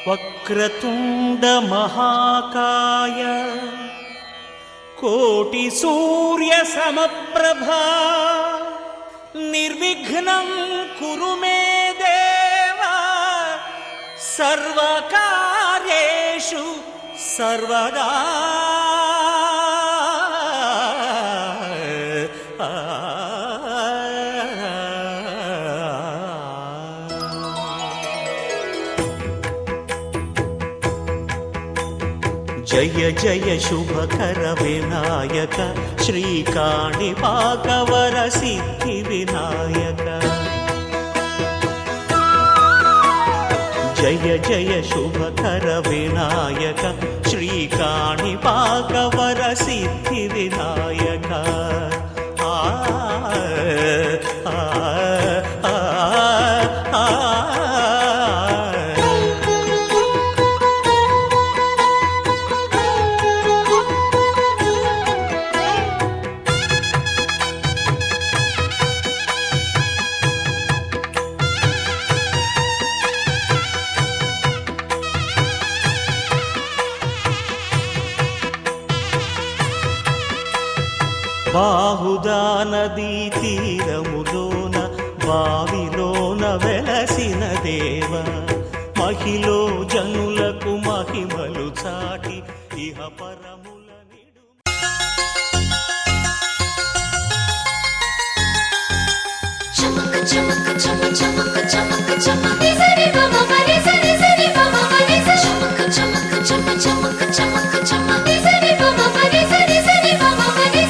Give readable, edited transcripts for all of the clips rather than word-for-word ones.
వక్రతుండ మహాకాయ కోటి సూర్య సమప్రభా నిర్విఘ్నం కురు మే దేవ సర్వకార్యేషు సర్వదా. జయ జయ శుభకర వినాయక శ్రీకాణిపాకవర సిద్ధి వినాయక. జయ జయ శుభకర వినాయక శ్రీకాణిపాకవర సిద్ధి వినాయక. బాహుదా నదీ తీరములోన బావిలోన వెలసిన దేవ మహిలో జనులకు మహిమలు చాటి ఇహ పరముల నిడు. చమక చమక చమ చమక చమక చమ నిజరి బమ మరి సరి సరి బమ మరి చమక చమక చమ చమక చమక చమ నిజరి బమ మరి సరి సరి బమ మరి.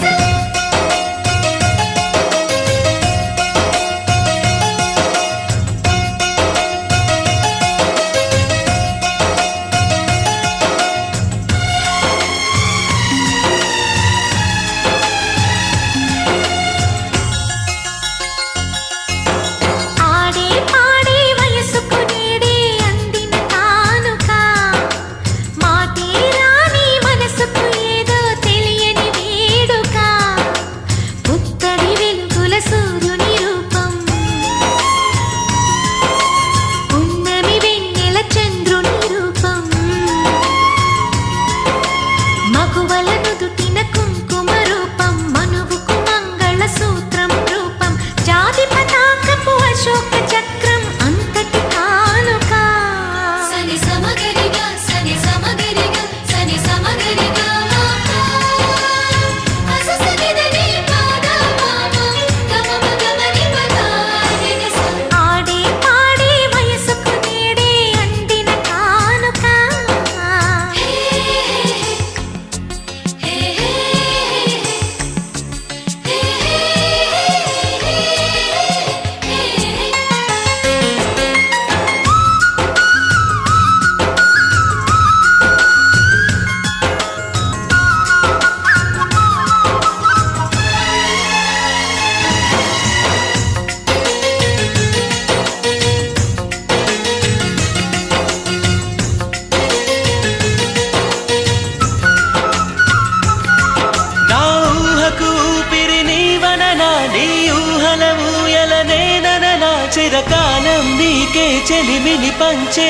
చిరకాలం నీకే చెలిమిని పంచే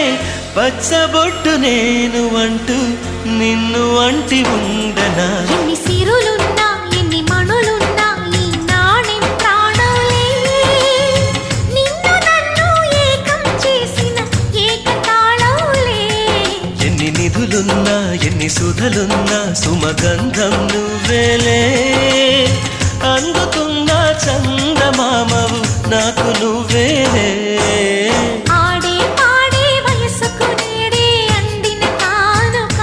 పచ్చబొట్టు నేను అంటూ నిన్ను అంటి ఉండనా. ఎన్ని సిరులున్నా ఎన్ని మణులున్నా ఈ నాణెం ప్రాణాలే నిన్ను నన్ను ఏకం చేసిన ఏకతాళంలే. ఎన్ని నిధులున్నా ఎన్ని సుధలున్నా సుమగంధం నువ్వేలే. అందుతున్న చందమామవు నాకు నువ్వేలే. ఆడే పాడే వయసుకు నేడే అందిన కానుక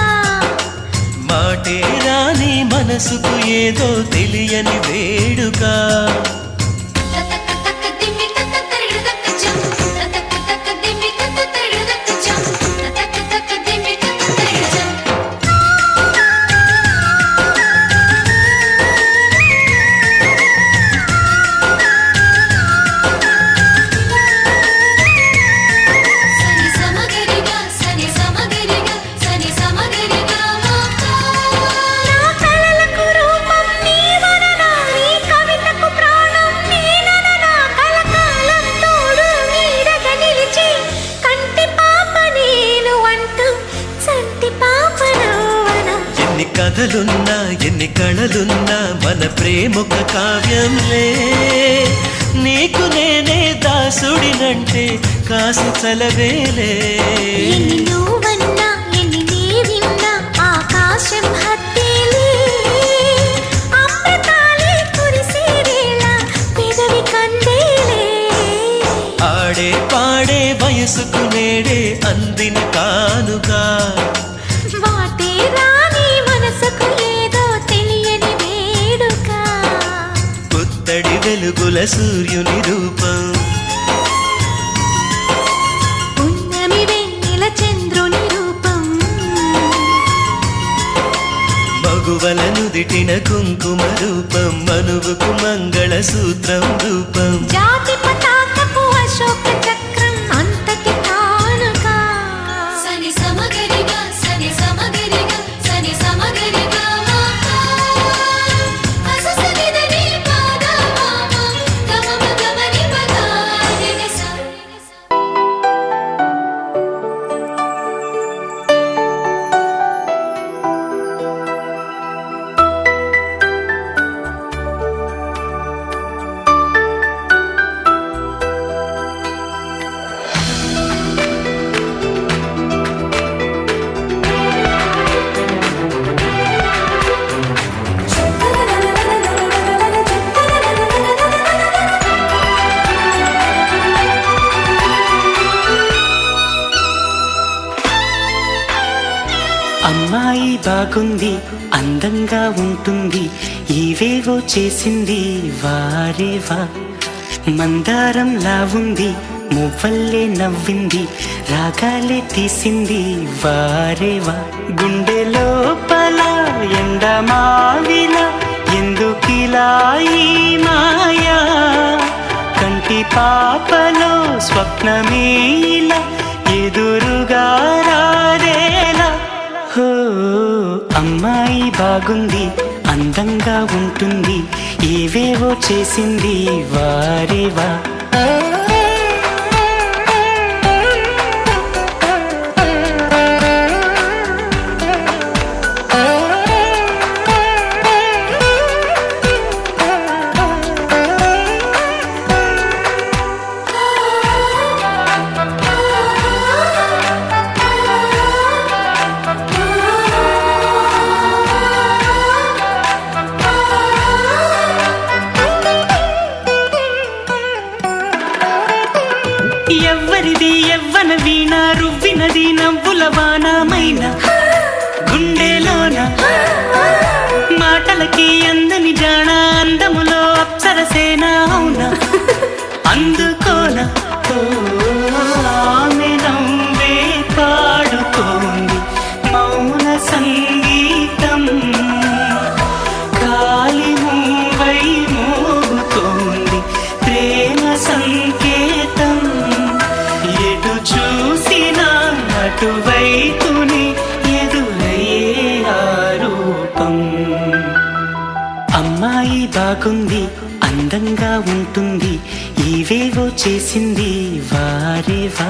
మాటే రాని మనసుకు ఏదో తెలియని వేడుక. నా కలలకు రూపం నీవననా, నీ కవితకు ప్రాణం ఎన్ని కళలున్న మన ప్రేమొక కావ్యంలే నీకు నేనే దాసుడినంటే కాసు చలవేలే ఎన్ని నువ్వన్నా ఎన్ని నీవిన్నా ఆకాశం హత్తేలే అమృతాలే కురిసే వేళ పెదవి కందేలే ఆడే పాడే వయసుకు నేడే అందిన కానుగా వాటే రాని మనసుకు ఏదో తెలియని వేడుక పుత్తడి వెలుగుల సూర్యుని రూపం ఉన్నమి వెన్నెల చంద్రుని రూపం మగువల నుదిటిన కుంకుమ రూపం మనువుకు మంగళ సూత్రం రూపం జాతి పతాకపు అశోక చక్రం అంతటి కానుక సని సమగరిగా సని సమగరిగా సని సమగరిగా మాకా అససనిదని పాదా మామా గమమ గమని పదా నినిసా అమ్మాయి బాగుంది అందంగా ఉంటుంది ఇవేవో చేసింది వారేవా మందారంలా ఉంది మువ్వల్లే నవ్వింది రాగాలే తీసింది వారేవా గుండె లోపల ఎండమావిలా ఎందుకిలా ఈ మాయా కంటి పాపలో స్వప్నమేలా ఎదురుగా రాదేలా హో అమ్మాయి బాగుంది అందంగా ఉంటుంది ఏవేవో చేసింది వారేవా ఎవ్వరిది ఎవ్వన వీణ రువ్వినది నవ్వుల వానమైన గుండెలోన మాటలకి అందని జాణ అందములో అప్సరసేన అవునా అందుకోన ఓ, ఆమె నవ్వే పాడుతోంది మౌన సంగీతం గాలి మూవై మోగుతోంది ప్రేమ సంకేతం ఎటు చూసినా అటువైపుని ఎదురయ్యే ఆ రూపం అమ్మాయి బాగుంది అందంగా ఉంటుంది ఇవేవో చేసింది వారేవా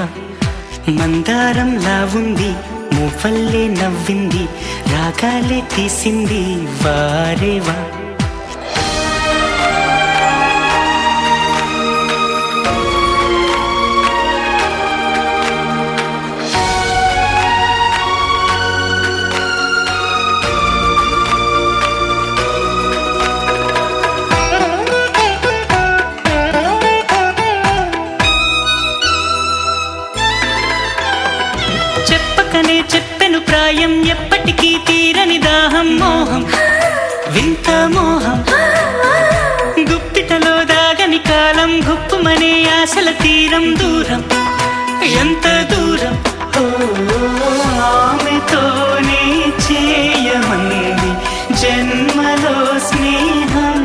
మందారంలా ఉంది మువ్వల్లే నవ్వింది రాగాలే తీసింది వారేవా చెప్పకనే చెప్పెను ప్రాయం ఎప్పటికీ తీరని దాహం మోహం వింత మోహం గుప్పిటలో దాగని కాలం గుప్పుమనే ఆశల తీరం దూరం ఎంత దూరం ఓ, ఆమెతోనే చేయమంది జన్మలో స్నేహం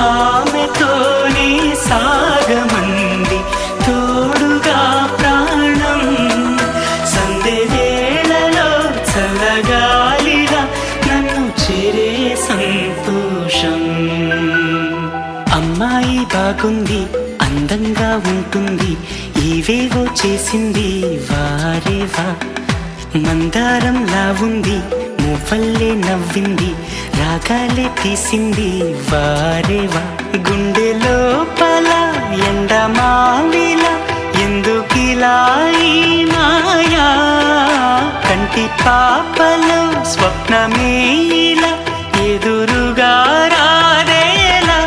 ఆమెతోనే సాగమంది తోడుగా ప్రాణం సందె వేళలో చల్లగాలిగా నన్ను చేరే సంతోషం అమ్మాయి బాగుంది అందంగా ఉంటుంది ఇవేవో చేసింది వారేవా మందారంలా ఉంది మువ్వల్లే నవ్వింది రాగాలే తీసింది వారేవా గుండె లోపల ఎండమావిలా ఎందుకిలా ఈ మాయా కంటి పాపలో స్వప్నమేలా ఎదురుగా రాదేలా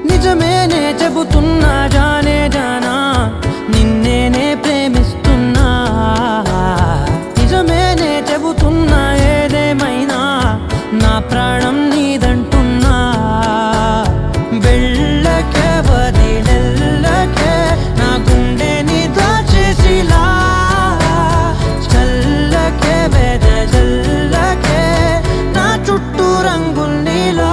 నిజమేనే చెబుతున్నా జానే జానా నిన్నేనే ప్రేమిస్తున్నా నిజమేనే చెబుతున్నా ఏదేమైనా నా ప్రాణం నీదంటున్నా వెళ్ళకే వదిలెళ్ళకే నా గుండెని దాచేసిలా చల్లకే వెదజల్లకే నా చుట్టూ రంగుల్నిలా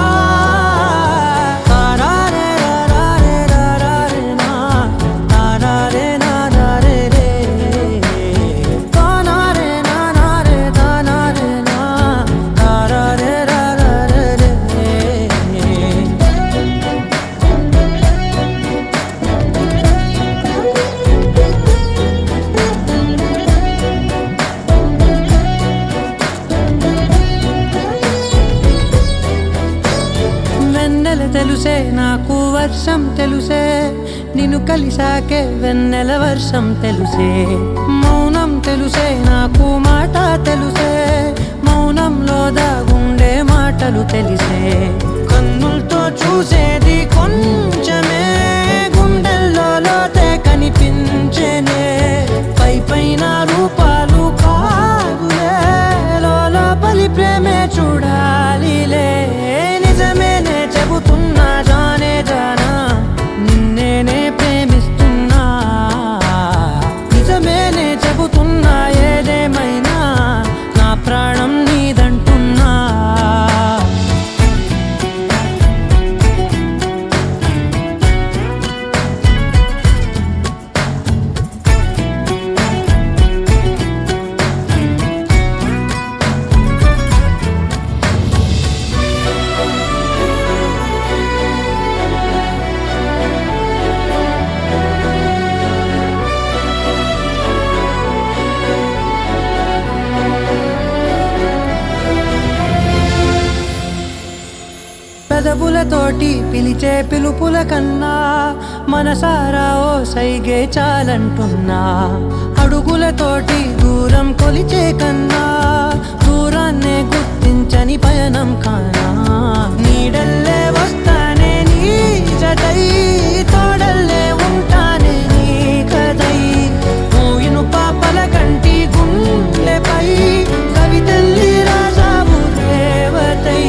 తెలుసే నాకు వర్షం తెలుసే నిన్ను కలిసాకే వెన్నెల వర్షం తెలుసే మౌనం తెలుసే నాకు మాట తెలుసే మౌనంలో దాగుండే మాటలు తెలిసే కన్నులతో చూసేది కొంచెమే గుండెల్లో లోతే కనిపించేనే పై పైన రూపాలు కాదులే లోపలి ప్రేమే చూడాలిలే నిజమేనే చెబుతున్నా జానే జానా నిన్నేనే ప్రేమిస్తున్నా నిజమేనే చెబుతున్నా ఏదేమైనా నా ప్రాణం నీదంటున్నా పెదవులతోటి పిలిచే పిలుపుల కన్నా మనసారా ఓ సైగే చాలంటున్నా అడుగులతోటి దూరం కొలిచే కన్నా దూరాన్నే గుర్తించని పయనం కానా నీడల్లే వస్తానే నీ జతై తోడల్లే ఉంటానే నీ కదై మోయిను పాపల కంటి గుండెపై కవితల్లి రాజావు దేవతై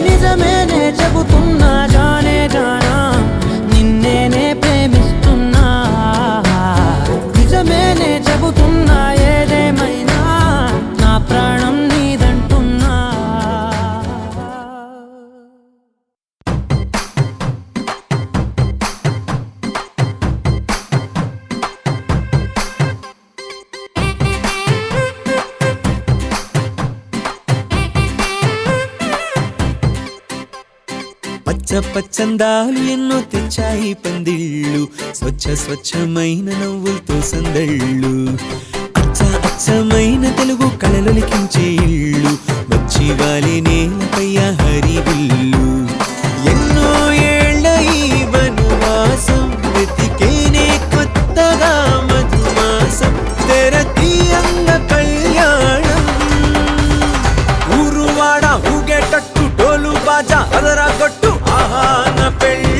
నిజమేనే చెబుతున్నా జానే జానా నిన్నేనే ప్రేమిస్తున్నా నిజమేనే చెబుతున్నా ఏదేమైనా నా ప్రాణం నీదంటున్నా పచ్చ పచ్చందాలు ఎన్నో తెచ్చాయి పందిళ్ళు స్వచ్ఛమైన నవ్వులతో సందళ్ళు అచ్చమైన తెలుగు కళలొలికించే ఇళ్ళు వచ్చి వాలి నేలపై హరివిల్లు ఎన్నో ఏళ్ళ ఈ వనవాసం వెతికేనే కొత్తగా మధుమాసం తెరతీయంగ కళ్యాణం ఊరువాడ ఊగేటట్టు డోలు బాజా అదరా కొట్టు ఆహాన పెళ్ళి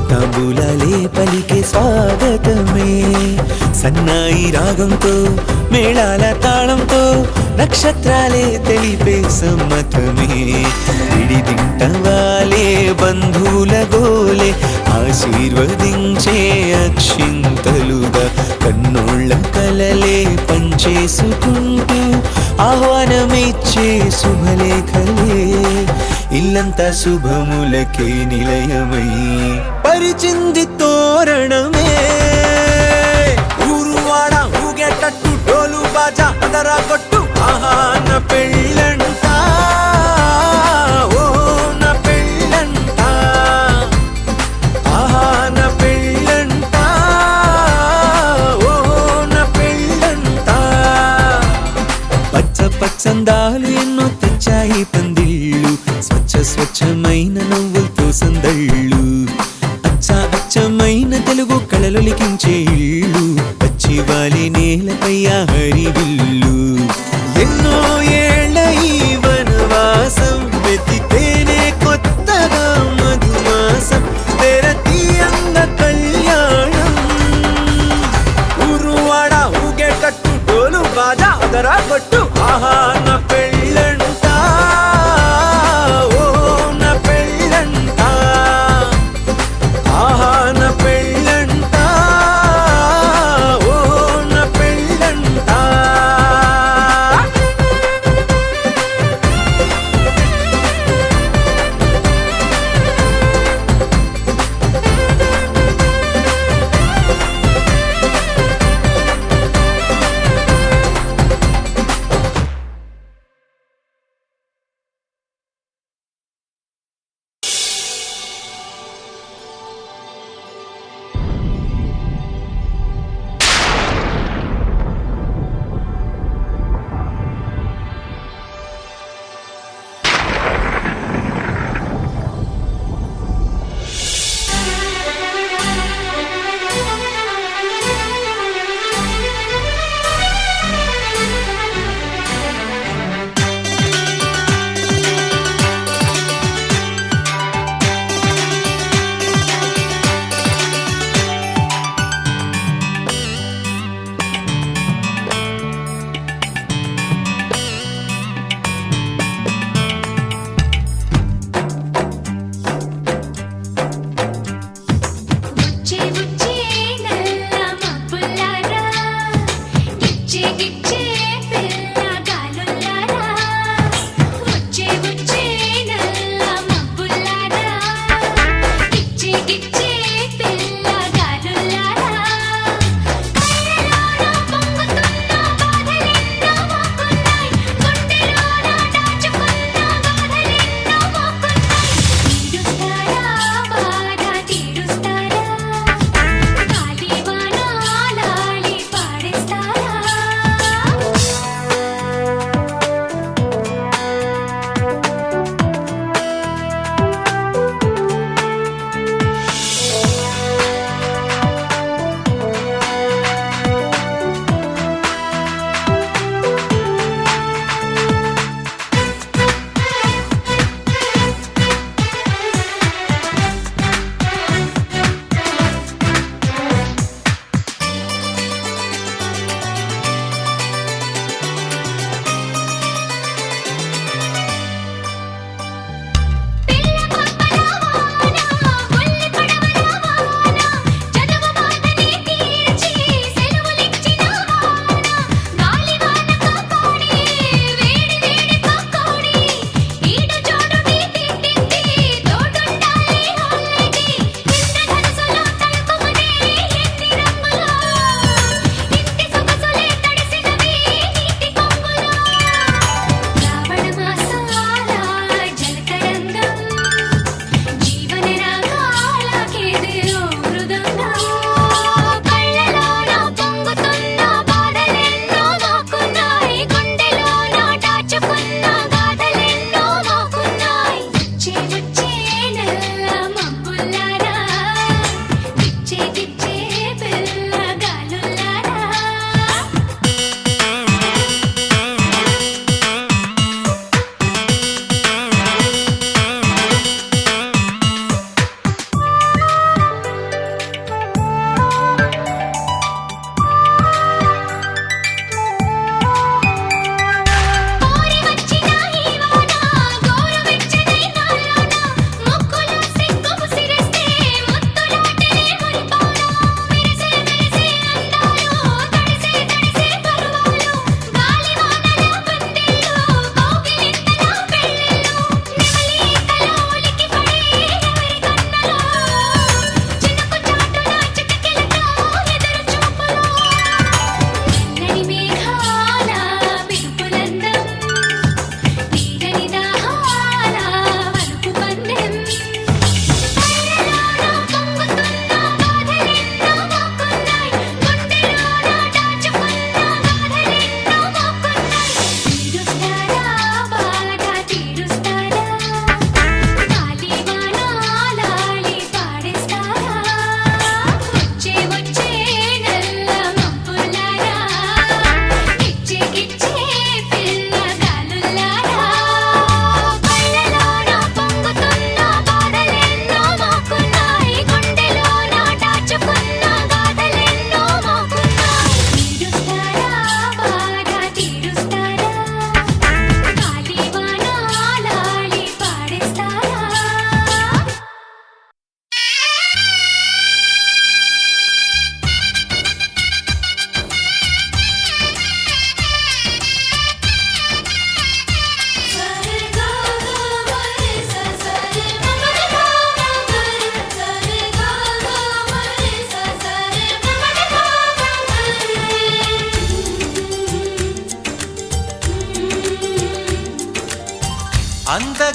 తాంబూలాలే పలికే స్వాగతమే సన్నాయి రాగంతో మేళాల తాళంతో నక్షత్రాలే తెలిపే సమ్మతమే విడిదింటవాలే బంధువుల గోలే ఆశీర్వదించే అక్షింతలుగా కన్నోళ్ళ కలలే పంచేసుకుంటూ ఆహ్వానమిచ్చే శుభలేఖలే ఇల్లంతా శుభములకే నిలయమై పరిచింది తోరణమే ఊరువాడ ఊగేటట్టు డోలు బాజా అదరా కొట్టు ఆహా నా పెళ్ళంట ఓ నా పెళ్ళంట ఆహా నా పెళ్ళంట ఓ నా పెళ్ళంట పచ్చ పచ్చందాలు ఎన్నో తెచ్చాయి పందిళ్ళు స్వచ్ఛమైన నవ్వులతో సందళ్ళు అచ్చమైన తెలుగు కళలొలికించే ఇళ్ళు పచ్చి వాలి నేలపై హరివిల్లు ఎన్నో ఏళ్ళ ఈ వనవాసం వెతికేనే కొత్తగా మధుమాసం తెరతీయంగ కళ్యాణం ఊరువాడ ఊగేటట్టు డోలు బాజా అదరా కొట్టు ఆహా నా పెళ్ళంట ఓ నా పెళ్ళంట ఆహా నా పెళ్ళంట ఓ నా పెళ్ళంట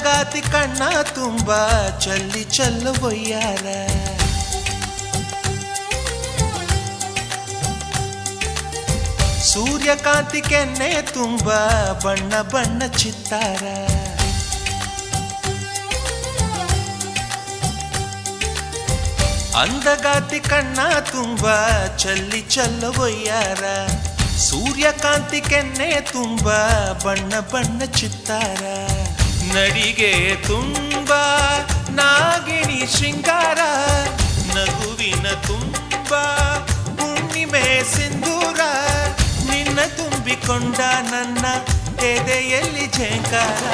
ಅಂದಗಾತಿ ಕಣ್ಣ ತುಂಬ ಚಲ್ಲಿ ಚೆಲ್ಲುವಯ್ಯಾರ ಸೂರ್ಯಕಾಂತಿ ಕೆನ್ನೆ ತುಂಬ ಬಣ್ಣ ಬಣ್ಣ ಚಿತ್ತಾರ ಅಂದಗಾತಿ ಕಣ್ಣ ತುಂಬ ಚಲ್ಲಿ ಚೆಲ್ಲುವಯ್ಯಾರ ಸೂರ್ಯಕಾಂತಿ ಕೆನ್ನೆ ತುಂಬ ಬಣ್ಣ ಬಣ್ಣ ಚಿತ್ತಾರ ನಡಿಗೆ ತುಂಬ ನಾಗಿಣಿ ಶೃಂಗಾರ ನಗುವಿನ ತುಂಬ ಹುಣ್ಣಿಮೆ ಸಿಂಧೂರ ನಿನ್ನ ತುಂಬಿಕೊಂಡ ನನ್ನ ಎದೆಯಲ್ಲಿ ಝೇಂಕಾರ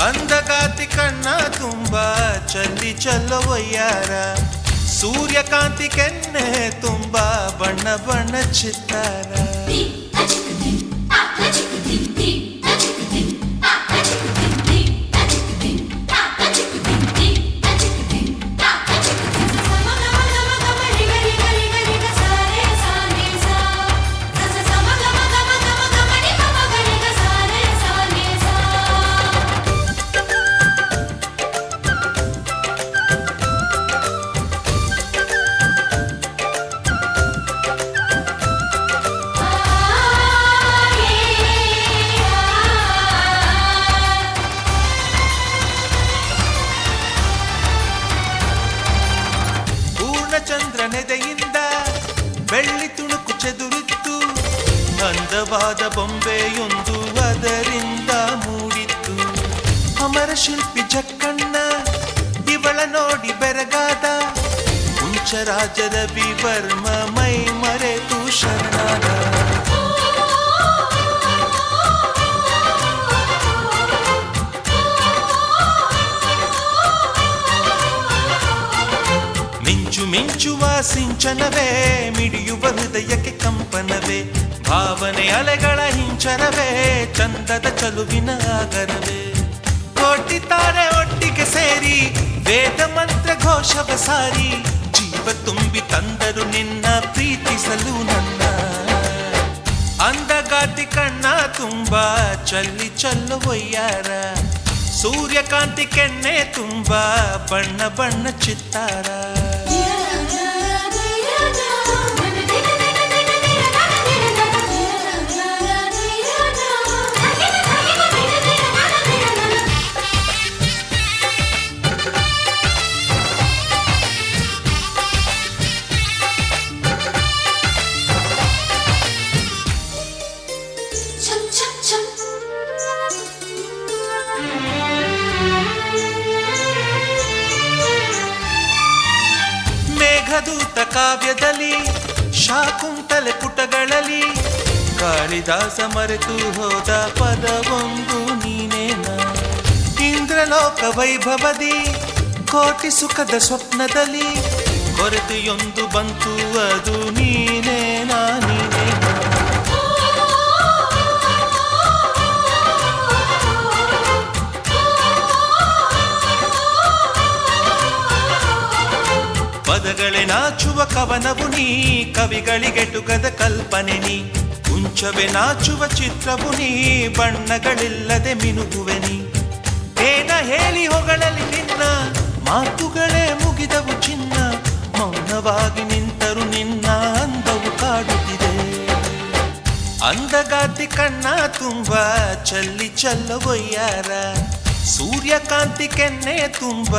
ಅಂದಗಾತಿ ಕಣ್ಣ ತುಂಬ ಚಲ್ಲಿ ಚೆಲ್ಲುವಯ್ಯಾರ ಸೂರ್ಯಕಾಂತಿ ಕೆನ್ನೆ ತುಂಬ ಬಣ್ಣ ಬಣ್ಣ ಚಿತ್ತಾರ ಚಂದ್ರನೆದೆಯಿಂದ ಬೆಳ್ಳಿ ತುಣುಕು ಚೆದುರಿತ್ತು ಅಂದವಾದ ಬೊಂಬೆಯೊಂದು ಅದರಿಂದ ಮೂಡಿತ್ತು ಅಮರ ಶಿಲ್ಪಿ ಜಕ್ಕಣ್ಣ ಇವಳ ನೋಡಿ ಬೆರಗಾದ ಹುಂಚರಾಜದ ವಿವರ್ಮ ಮೈ ಮರೆತು ಶರಣಾದ ಮಿಂಚುವ ಸಿಂಚನವೇ ಮಿಡಿಯುವ ಹೃದಯಕ್ಕೆ ಕಂಪನವೇ ಭಾವನೆ ಅಲೆಗಳ ಹಿಂಚನವೇ ಚಂದದ ಚಲುವಿನ ಆಗರವೇ ಕೋಟಿ ತಾರೆ ಒಟ್ಟಿಗೆ ಸೇರಿ ವೇದ ಮಂತ್ರ ಘೋಷವ ಸಾರಿ ಜೀವ ತುಂಬಿ ತಂದರು ನಿನ್ನ ಪ್ರೀತಿಸಲು ನನ್ನ ಅಂದಗಾತಿ ಕಣ್ಣ ತುಂಬ ಚಲ್ಲಿ ಚೆಲ್ಲುವಯ್ಯಾರ ಸೂರ್ಯಕಾಂತಿ ಕೆನ್ನೆ ತುಂಬ ಬಣ್ಣ ಬಣ್ಣ ಚಿತ್ತಾರ ಮೇಘದೂತ ಕಾವ್ಯದಲ್ಲಿ ಶಾಕುಂತಲೆ ಪುಟಗಳಲ್ಲಿ ಕಾಳಿದಾಸ ಮರೆತು ಹೋದ ಪದವೊಂದು ನೀನೇನ ಇಂದ್ರಲೋಕ ವೈಭವದಿ ಕೋಟಿ ಸುಖದ ಸ್ವಪ್ನದಲ್ಲಿ ಕೊರತೆಯೊಂದು ಬಂತು ಅದು ನೀನೇನಾ ನೀನೇನ ಪದಗಳೇ ನಾಚುವ ಕವನವು ನೀ ಕವಿಗಳಿಗೆಟುಕದ ಕಲ್ಪನೆ ನೀ ಕುಂಚವೇ ನಾಚುವ ಚಿತ್ರವು ನೀ ಬಣ್ಣಗಳಿಲ್ಲದೆ ಮಿನುಗುವೆ ನೀ ಏನ ಹೇಳಿ ಹೊಗಳಲ್ಲಿ ನಿನ್ನ ಮಾತುಗಳೇ ಮುಗಿದವು ಚಿನ್ನ ಮೌನವಾಗಿ ನಿಂತರು ನಿನ್ನ ಅಂದವು ಕಾಡುತ್ತಿದೆ ಅಂದಗಾತಿ ಕಣ್ಣ ತುಂಬ ಚಲ್ಲಿ ಚೆಲ್ಲುವಯ್ಯಾರ ಸೂರ್ಯಕಾಂತಿ ಕೆನ್ನೆ ತುಂಬ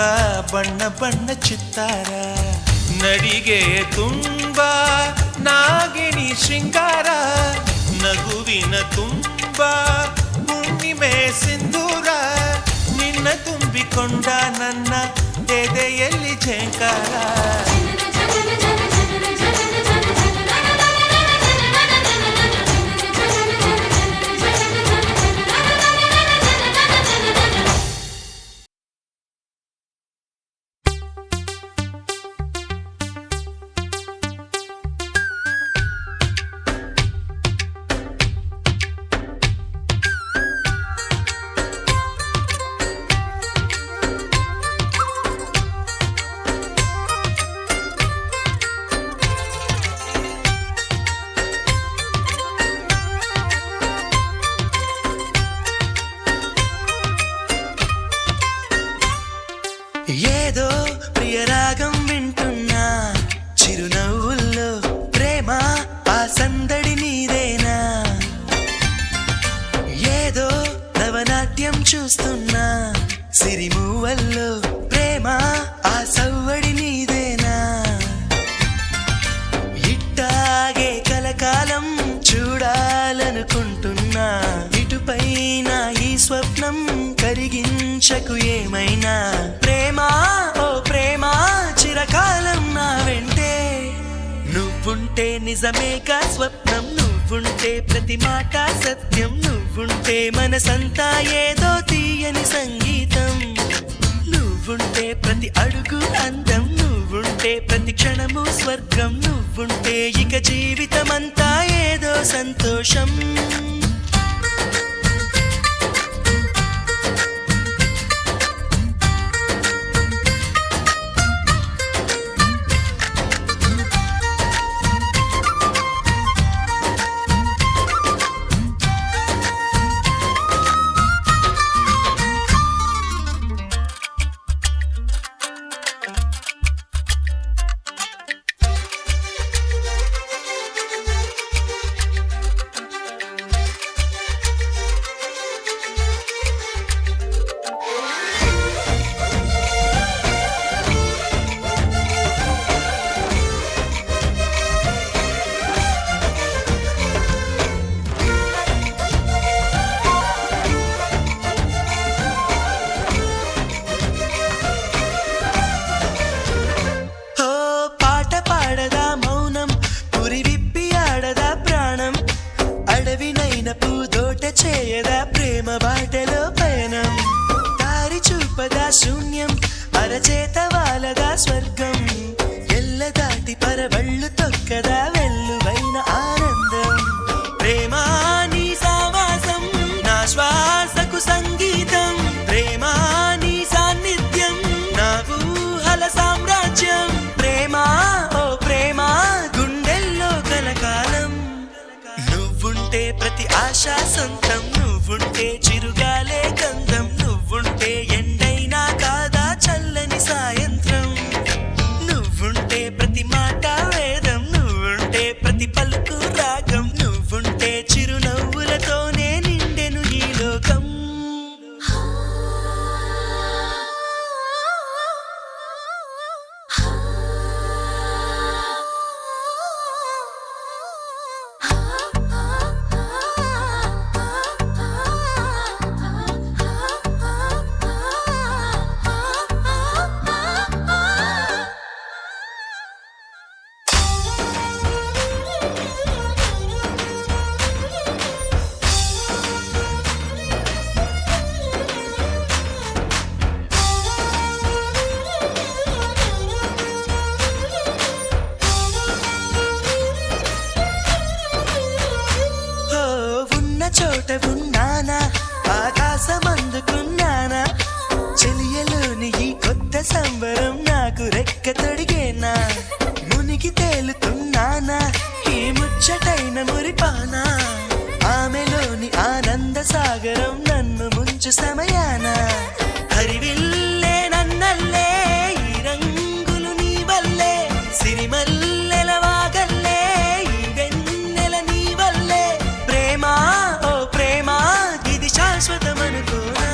ಬಣ್ಣ ಬಣ್ಣ ಚಿತ್ತಾರ ನಡಿಗೆ ತುಂಬ ನಾಗಿಣಿ ಶೃಂಗಾರ ನಗುವಿನ ತುಂಬ ಹುಣ್ಣಿಮೆ ಸಿಂಧೂರ ನಿನ್ನ ತುಂಬಿಕೊಂಡ ನನ್ನ ಎದೆಯಲ್ಲಿ ಝೇಂಕಾರ చూస్తున్నా సిరిమూవల్లో ప్రేమ ఆ సవ్వడి నీదేనా ఇట్టాగే కలకాలం చూడాలనుకుంటున్నా ఇటుపైన ఈ స్వప్నం కరిగించకు ఏమైనా ప్రేమ ఓ ప్రేమ చిరకాలం నా వెంటే నువ్వుంటే నిజమేగా స్వప్నం నువ్వుంటే ప్రతి మాట సత్యం నువ్వుంటే మనసంతా ఏదో తీయని సంగీతం నువ్వుంటే ప్రతి అడుగు అందం నువ్వుంటే ప్రతి క్షణము స్వర్గం నువ్వుంటే ఇక జీవితమంతా ఏదో సంతోషం చేయదా ప్రేమ బాటలో పయనం దారి చూపదా శూన్యం అరచేత వాలదా స్వర్గం ఎల్ల దాటి పరవళ్ళు తొక్కదా వెల్లువైన ఆనందం ప్రేమ నీ సావాసం నా శ్వాసకు సంగీతం ప్రేమ నీ సాన్నిధ్యం నా ఊహల సామ్రాజ్యం ప్రేమ ఓ ప్రేమ గుండెల్లో కలకాలం నువ్వుంటే ప్రతి ఆశా సొంతం నువ్వుంటే చిరుగాలే గంధం నువ్వుంటే ఎండైనా కాదా చల్లని సాయంత్రం నువ్వుంటే ప్రతి మాట వేదం నువ్వుంటే ప్రతి పలుకు రాగం నువ్వుంటే చిరునవ్వులతోనే నిండెను ఈ లోకం చోట ఉన్నానా ఆకాశం అందుకున్నానా చెలియలోని ఈ కొత్త సంబరం నాకు రెక్క తొడిగేనా మునిగి తేలుతున్నానా ఈ ముచ్చటైన మురిపానా ఆమెలోని ఆనంద సాగరం నన్ను ముంచు సమయాన హరివిల్లే నన్నల్లే ఈ రంగులు నీ వల్లే సిరిమల్లెల వాగల్లే ఈ వెన్నెల నీ వల్లే ప్రేమ శాశ్వతమనుకోనా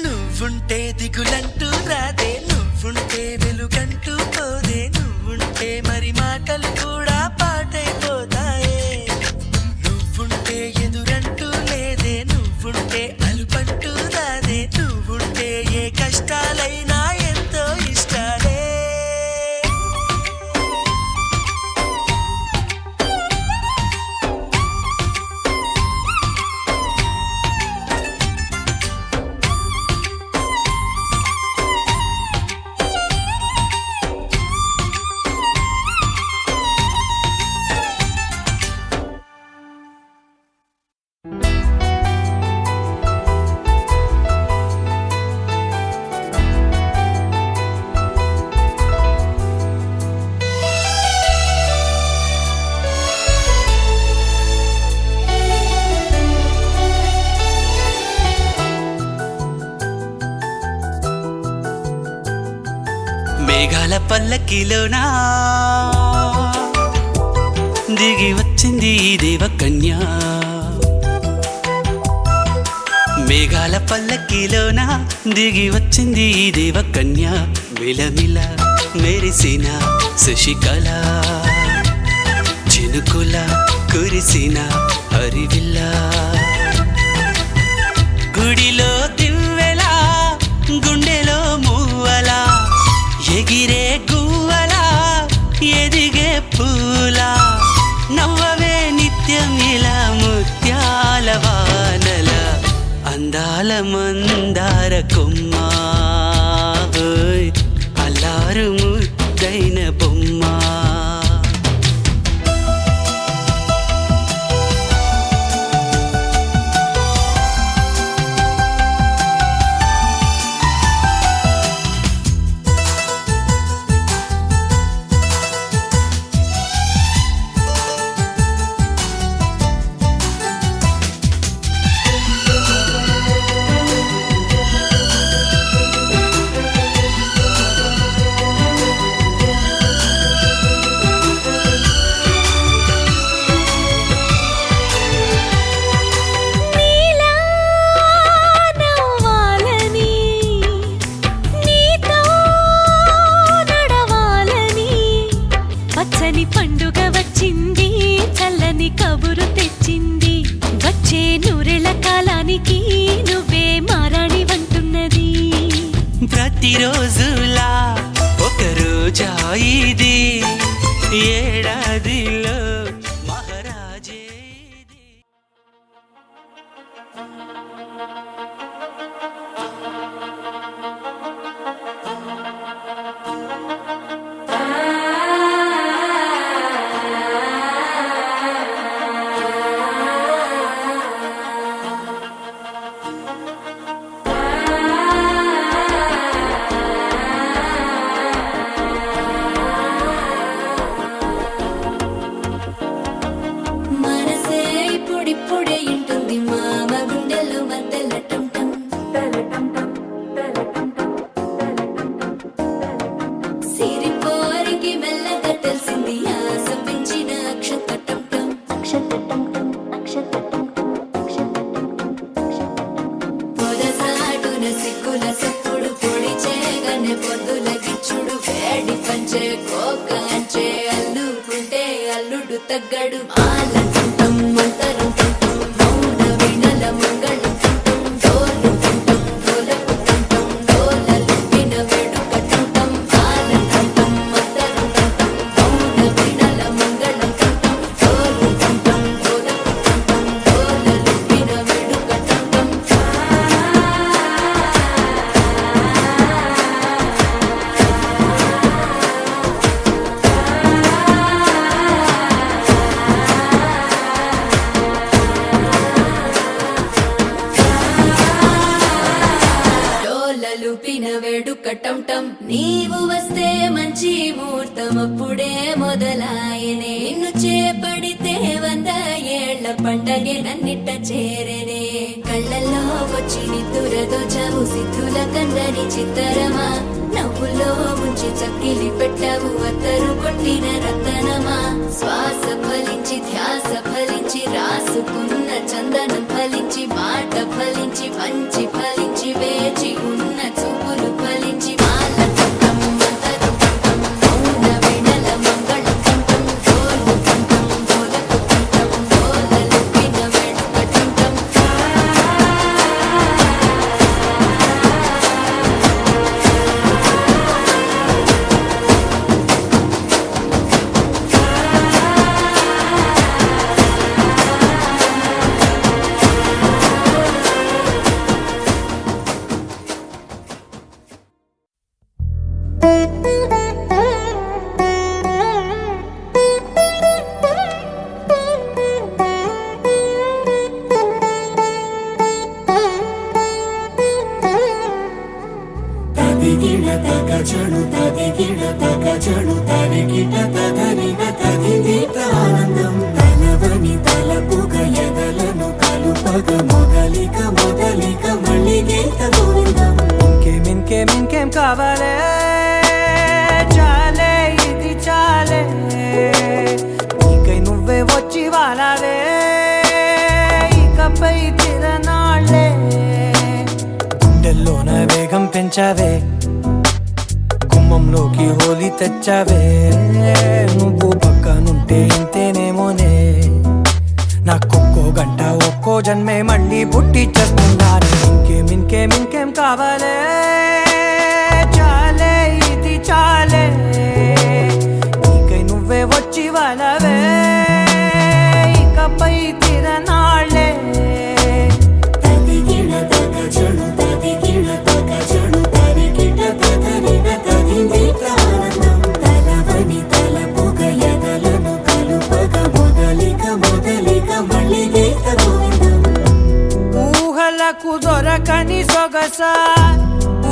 నువ్వుంటే దిగులంటూ రాదే నువ్వుంటే వెలుగంటూ పోదే నువ్వుంటే మరి మాటలు కూడా పాటైపోతాయే నువ్వుంటే ఎదురంటూ లేదే నువ్వుంటే అలుపంటూ రాదే నువ్వుంటే ఏ కష్టాలైనా ఎంతో ఇష్టాలే మేఘాల పల్లకిలోనా దిగి వచ్చింది ఈ దేవకన్య మేఘాల పల్లకిలోన దిగి వచ్చింది ఈ దేవకన్య మిలమిల మెరిసిన శశికళ చినుకుల కురిసిన హరివిల్ల గుడిలో దివ్వెలా గుండెలో మూవలా ఎగిరే గువ్వలా ఎదిగే పూలా నవ్వవే నిత్యం ఇలా ముత్యాల వానల అందాల మందార కొమ్మ ఓయ్ అల్లారు ముద్దైన బొమ్మ నీలా నవ్వాలని నీతో నడవాలని పచ్చని పండుగ వచ్చింది చల్లని కబురు తెచ్చింది వచ్చే నూరెల కాలానికి నువ్వే మారాణి వంటున్నది ప్రతిరోజులా ఒక రోజా ఇది ఏడాదిలో మహారాజే ఇది. మనసే ఇప్పుడిప్పుడే ఇంటుంది మామ గుండెల్లో మధ్యలో టంటం సిరిపోరికి మెల్లగా తెలిసింది ఆశ పెంచిన అక్షతటం పొదసాటున సిగ్గుల సప్పుడు పొడి చేయగానే పొద్దుల గిచ్చుడు వేడి పంచే కోక అంచే అల్లుకుంటే అల్లుడు తగ్గడు ఆలంటం మంతరం టంటం మౌన వీణల మంగళం టంటం డోలు టంటం డోలకు టంటం డోలలు విన వేడుక టంటం ఆలంటం మంతరం టంటం మౌన వీణల మంగళం టంటం డోలు టంటం డోలకు టంటం డోలలు విన వేడుక టంటం డోలలు పిన వేడుక టంటం నీవు వస్తే మంచి ముహూర్తం అప్పుడే మొదలాయనే నిన్ను చేపడితే 100 ఏళ్ల పండగే నన్నిట్ట చేరనే కళ్ళల్లో వచ్చి నిద్దురదో చావు సిద్ధుల కందని చిత్తరమా నవ్వులో ముంచి చక్కిలి పెట్టావు అత్తరు కొట్టిన రతనమా శ్వాస ఫలించి ధ్యాస ఫలించి రాసుకున్న చందనం ఫలించి మాట ఫలించి మంచి ఫలించి వేచి ఉన్న చూపులు ఫలించి మాల టంటం మంతరం టంటం మౌన వీణల మంగళం టంటం డోలు టంటం డోలకు టంటం డోలలు విన వేడుక టంటం తదిగిడ తగచడు తదిగిడ తగచడు తరిగిట తదరిన తదిదీత ఆనందం తలవని తలపుగ ఎదలను కలుపగ మొదలిక మళ్ళీ గీత గోవిందం ఇంకేం కావాలే చాలే ఇది చాలే నీకై నువ్వే వచ్చి వాలావే ఇకపై తిరనాళ్ళే పెంచావే గుమ్మంలోకి హోలీ తెచ్చావే నువ్వు పక్కనుంటే ఇంతేనేమోనే నాకొక్కో గంట ఒక్కో జన్మే మళ్ళీ పుట్టి చేస్తున్నాను ఇంకేం కావాలే చాలే ఇది చాలే నీకై నువ్వే వచ్చి వాళ్ళవే ఇకపై తిరనాళ్ళే తదిగిడ తగజడు తదిగిడ తగజడు తరిగిట తదరిన తదిందిట ఆనందం తలవని తలపుగ ఎదలను కలుపగ మొదలిక మళ్ళీ గీత గోవిందం ఊహలకు దొరకని సొగస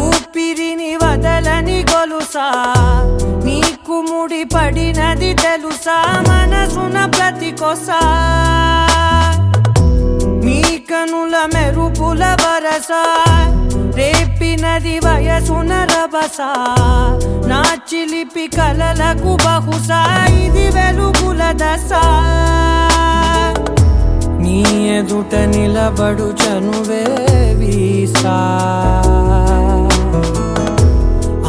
ఊపిరిని వదలని గొలుసా నీకు ముడి పడినది తెలుసా మనసున ప్రతి కొసా నీ కనుల మెరుపుల వరస రేపినది వయసున రభస నా చిలిపి కలలకు బహుశా ఇది వెలుగుల దశ నీ ఎదుట నిలబడు చనువే వీసా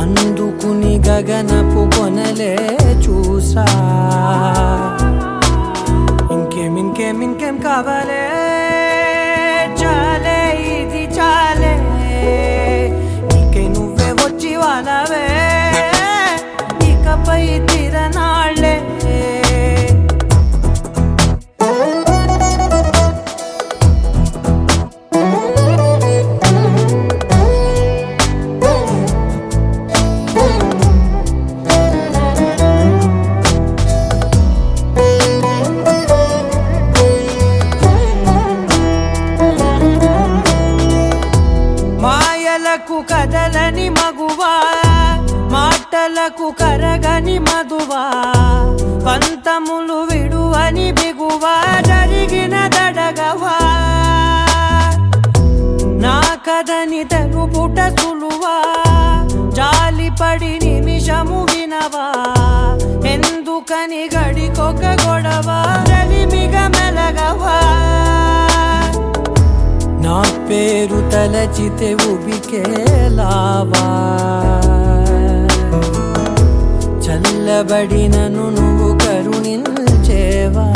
అందుకుని గగనపు కొనలే చూసా ఇంకేం కావాలే చాలే ఇది చాలే నీకై నువ్వే వచ్చి వాళ్ళవే ఇకపై తిరనాళ్ళే మాయలకు కదలని మగువా మాటలకు కరగని మధువా పంతములు విడువని బిగువా జరిగిన దడగవా నా కథని తెలుపుట సులువా జాలిపడి నిమిషము వినవా ఎందుకని గడికొక గొడవ రలిమిగ మెలగవా నా పేరు తలచితే ఉబికేలావా చల్లబడినను నువ్వు కరుణించేవా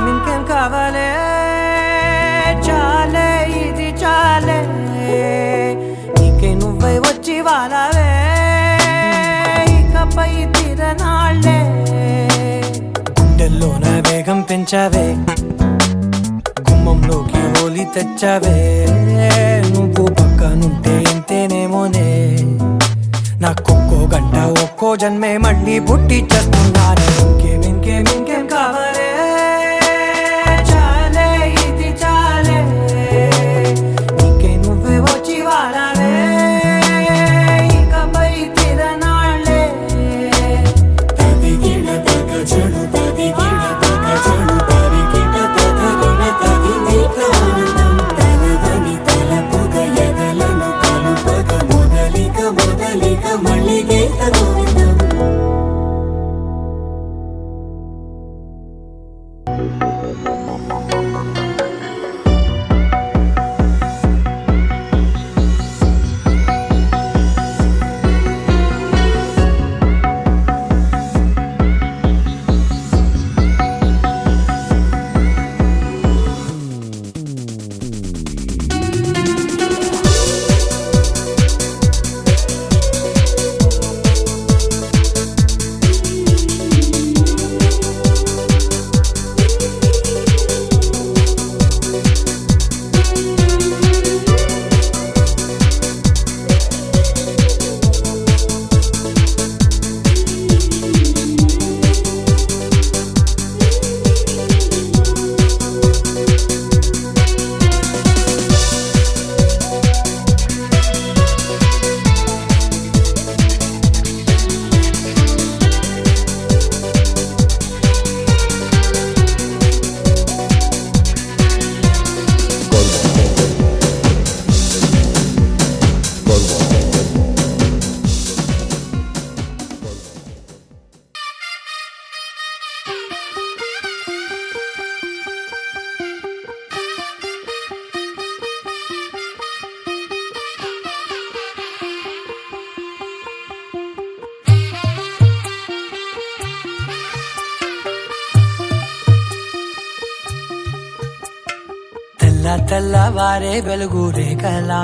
ఇంకేం కావాలే చాలే ఇది చాలే నీకై నువ్వై వచ్చి వాళ్ళవే ఇకపై తిరనాళ్ళే గుండెల్లోన వేగం పెంచావే గుమ్మంలోకి హోలీ తెచ్చావే నువ్వు పక్కనుంటే ఇంతేనేమోనే నాకొక్కో గంట ఒక్కో జన్మే మళ్ళీ పుట్టి చేస్తున్నాను ఇంకేం కావాలే చాలే ఇది చాలే నీకై నువ్వే వచ్చి వాళ్ళవే ఇకపై తిరనాళ్ళే తదిగిడ తగజడు తదిగిడ తగజడు తరిగిట తదరిన తదిందిట ఆనందం తలవని తలపుగ ఎదలను కలుపగ మొదలిక మళ్ళీ గీత గోవిందం తెల్లవారే వెలుగు రేఖలా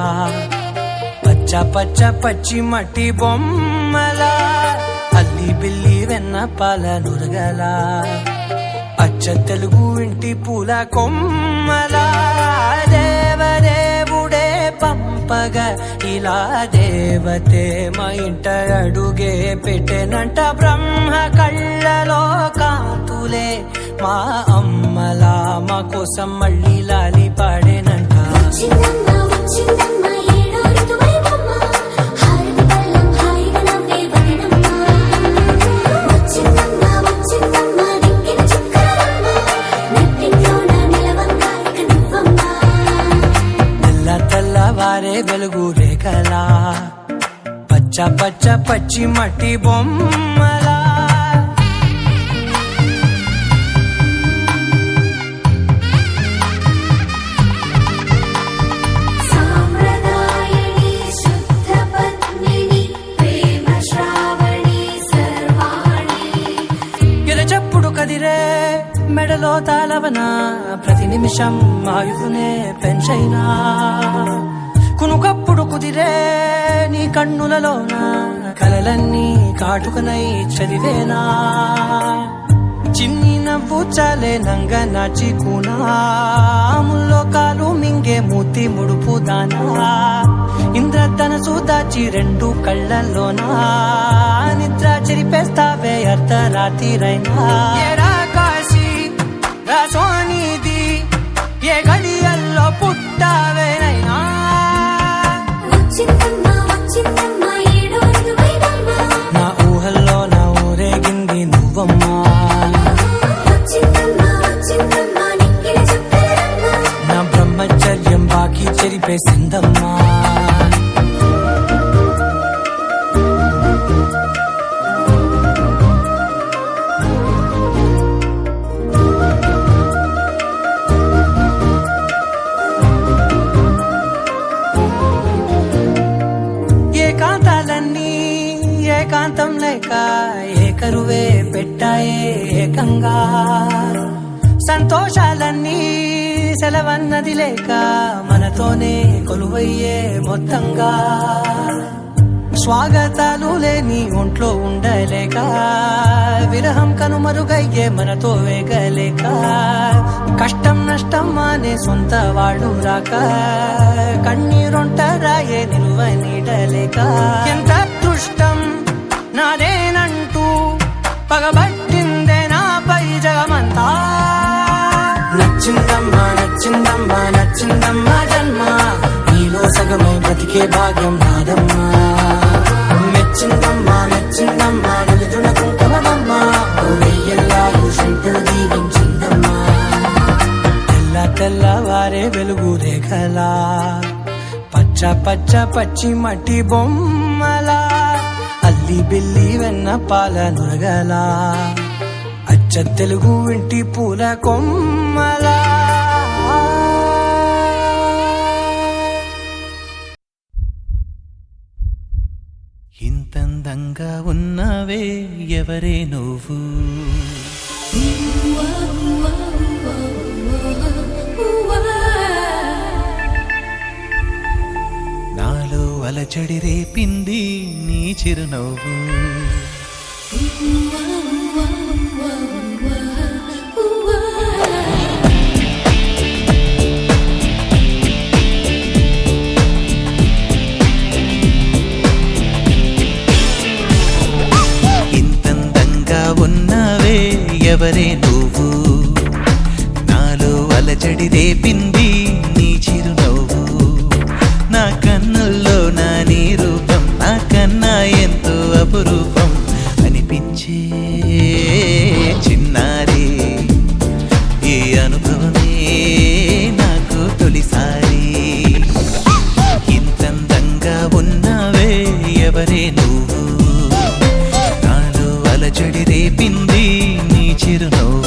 పచ్చ పచ్చ పచ్చి మట్టి బొమ్మలా అల్లి బిల్లి వెన్న పాల నురగలా అచ్చ తెలుగు ఇంటి పూల కొమ్మలా దేవదేవుడే పంపగా ఇలా దేవతే మా ఇంట అడుగే పెట్టెనంట బ్రహ్మ కళ్ళలో కాంతులే మా అమ్మలా మా కోసం మళ్ళీ లాలి పాడేనంట వచ్చిందమ్మ వచ్చిందమ్మ ఏడో ఋతువైవమ్మ హారతి పళ్ళం హాయిగా నవ్వే వదనమ్మ వచ్చిందమ్మ వచ్చిందమ్మ దిక్కిన చుక్కలమ్మ నెట్టింట్లోన నిలవంగా ఇక నువ్వమ్మ తెల్లవారే వెలుగు రేఖలా పచ్చ పచ్చ పచ్చి మట్టి బొమ్మలా సామ్రదాయని శుద్ధ పద్మిని ప్రేమ శ్రావణి సర్వాణి ఎరచప్పుడు కదిరే మెడలో తాళవన ప్రతి నిమిషం ఆయుధునే పెంచైనా కునుకప్పుడు కుదిరే నీ కన్నులలోన కలలన్నీ కాటుకనై చదివేనా చిన్ని నవ్వు చాలే నంగ నాచి కూనాముల్లో కాలు మింగే మూతి ముడుపు దానా ఇంద్రధనసు దాచి రెండు కళ్ళల్లోనా నిద్ర చెరిపేస్తావే అర్ధరాత్రిరైనా ఏరా కాశీ రా సోనిది ఏ గడియల్లో పుట్టావేనైనా వచ్చిందమ్మ వచ్చిందమ్మ ఏడో ఋతువైవమ్మ నా ఊహల్లో నా ఊరేగింది నువ్వమ్మా వచ్చిందమ్మ వచ్చిందమ్మ నిక్కిన చుక్కలమ్మ నా బ్రహ్మచర్యం బాకీ చెరిపేసిందమ్మా ఏకాంతాలన్నీ ఏకాంతం లేక ఏకరువే పెట్టాయే ఏకంగా సంతోషాలన్నీ సెలవన్నది లేక మనతోనే కొలువయ్యే మొత్తంగా స్వాగతాలు లేని ఒంట్లో ఉండలేక విరహం కనుమరుగయ్యే మనతో వేగలేక కష్టం నష్టం అనే సొంత వాడు రాక కన్నీరొంటరాయే నిలువ నీడలేక ఎంత అదృష్టం నాదేనంటూ పగబట్టిందే నాపై జగమంతా నచ్చిందమ్మా నచ్చిందమ్మా నచ్చిందమ్మా జన్మ నీలో సగమై బ్రతికే భాగ్యం నాదమ్మా మెచ్చిందమ్మా మెచ్చిందమ్మా నిలుదున కుంకుమమ్మా వెయ్యల్లా శంకరు దీవించిందమ్మా తెల్లవారే వెలుగు రేఖలా పచ్చ పచ్చ పచ్చి మట్టి బొమ్మలా అల్లి బిల్లి వెన్న పాల నురగలా అచ్చ తెలుగు ఇంటి పూల కొమ్మలా ఇంతందంగా ఉన్నావే ఎవరే నువ్వు నాలో అలచడి రేపింది నీ చిరునవ్వు ఇంతందంగా ఉన్నావే ఎవరే నువ్వు నాలో అలచడి రేపింది నీ చిరునవ్వు నా కన్నుల్లో నా నీ రూపం నా కన్నా ఎంతో అపురూపం అనిపించే చిన్నారి ఈ అనుభవమే నాకు తొలిసారి ఇంతందంగా ఉన్నావే ఎవరే నువ్వు నాలో అలజడి రేపింది నీ చిరునవ్వు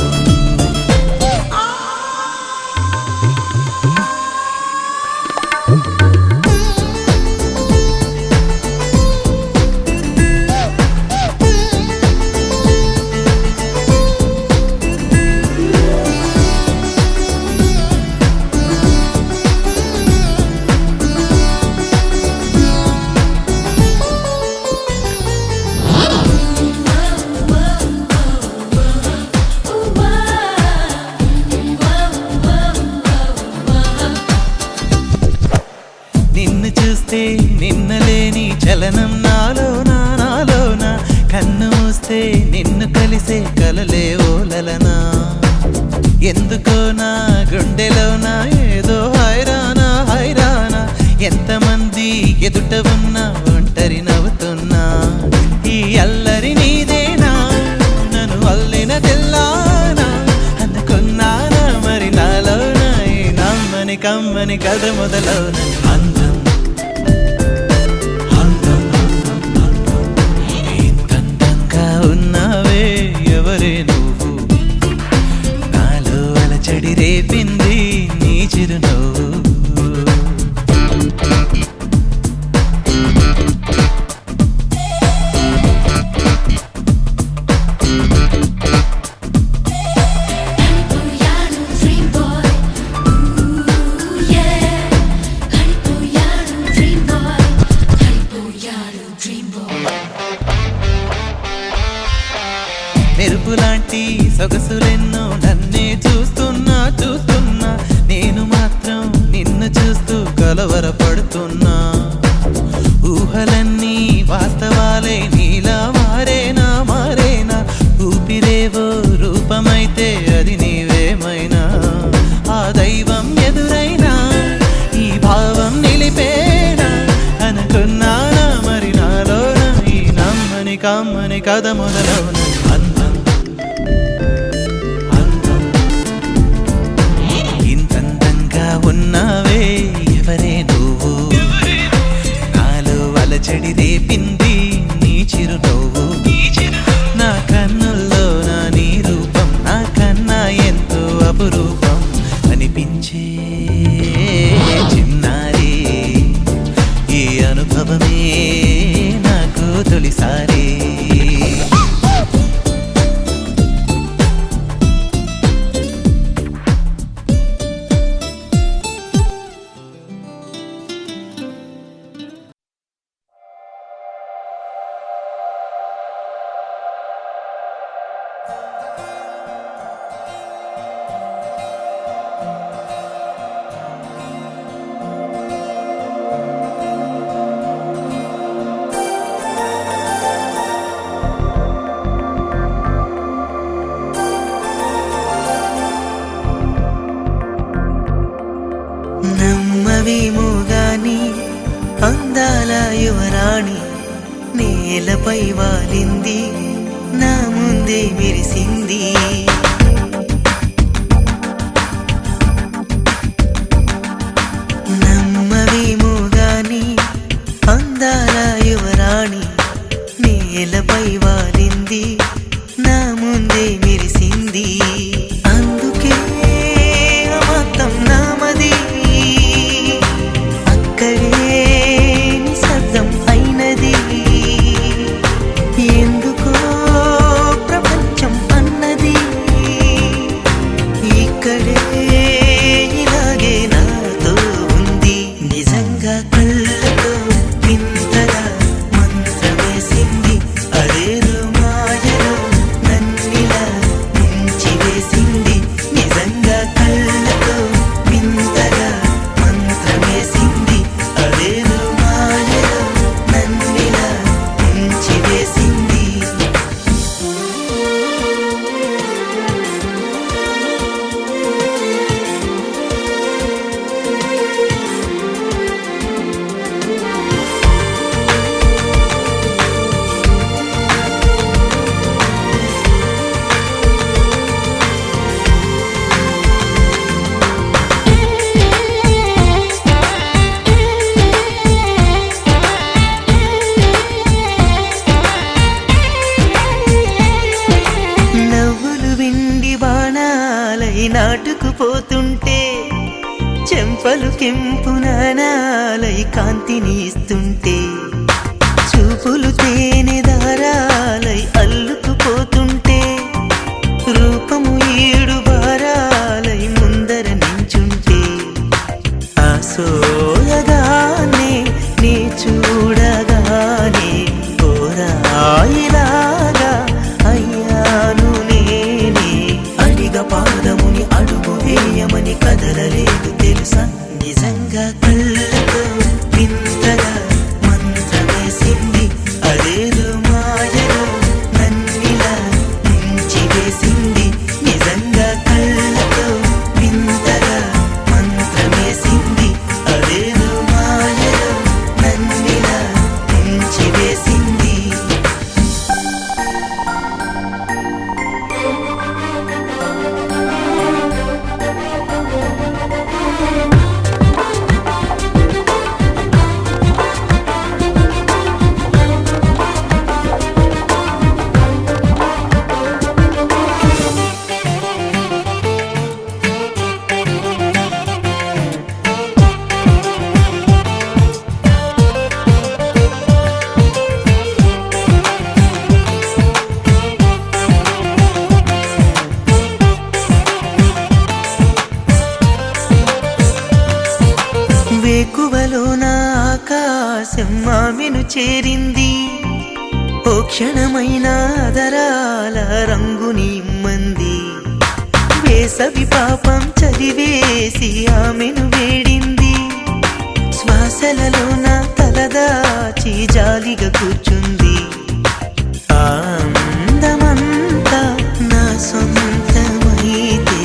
మెరిసే కలలే ఓలలనా ఎందుకో నా గుండెలోనా ఏదో హైరానా హైరానా ఎంతమంది ఎదుట ఉన్నా ఒంటరి నవ్వుతున్నా ఈ అల్లరి నీదేనా నన్ను అల్లిన తెల్లానా అనుకున్నానా మరి నాలోన ఈ నమ్మని కమ్మని కథ మొదలవున అందం ఇంతందంగా ఉన్నావే ఎవరే నువ్వు నాలో అలచడి రేపింది నీ చిరునవ్వు Kalipuyaru dream boy, ooh yeah. Kalipuyaru dream boy, Kalipuyaru dream boy. మెరుపులాంటి సొగసులెన్నో నన్నే చూస్తున్నా చూస్తున్నా నేను మాత్రం నిన్ను చూస్తూ కలవరపడుతున్నా ఊహలన్నీ వాస్తవాలే నీలా మారేనా మారేనా ఊపిరేవో రూపమైతే అది నీవేమైనా ఆ దైవం ఎదురైనా ఈ భావం నిలిపేనా అనుకున్నానా మరి నాలోన ఈ నమ్మని కమ్మని కథ మొదలవున అందం అందం ఇంతందంగా ఉన్నావే ఎవరే నువ్వు నాలో అలచడి రేపింది నీ చిరునవ్వు నా కన్నుల్లో నా నీ రూపం నా కన్నా ఎంతో అపురూపం అనిపించే చిన్నారి ఈ అనుభవమే నాకు తొలిసారి నమ్మవేమో గాని అందాల యువరాణి నేలపై వాలింది నా ముందే మెరిసింది నమ్మవేమో గాని అందాల యువరాణి నేలపై వాలింది నా ముందే మెరిసింది అందుకే అమతం నామది అక్కడే నిశ్శబ్దం అయినది ఎందుకో ప్రపంచం అన్నది ఇక్కడే ఇలాగే నాతో ఉంది నిజంగా కళ్ళతో వింతగా మంత్రమేసింది అదేదో మాయలో నన్నిలా ముంచి వేసింది నిజంగా కళ్ళతో వింతగా మంత్రమేసింది అదేదో మాయలో నన్నిలా ముంచి వేసింది నవ్వులు వెండి బాణాలై నాటుకుపోతుంటే చెంపలు కెంపు నాణాలై కాంతిని ఇస్తుంటే చూపులు తేనె దారాలై అల్లుకుపోతుంటే రూపము ఏడు బారాలై ముందర నించుంటే ఆసోయగానే నీ చూడగానే కోరాయిలాగా అయ్యాను నేనే అడిగ పాదముని అడుగు వేయమని కదలలేదు తెలుసా నిజంగా కళ్ళతో వింతగా మంత్రమేసింది అదేదో మాయలో నన్నిలా సింహామెను చేరింది. ఓ క్షణమైన అదరాల రంగుని ఇమ్మంది. వేసవి పాపం చదివేసి ఆమెను వేడింది. శ్వాసలలో నా తలదాచి జాలిగా కూర్చుంది. ఆనందమంతా నా సొంతమైతే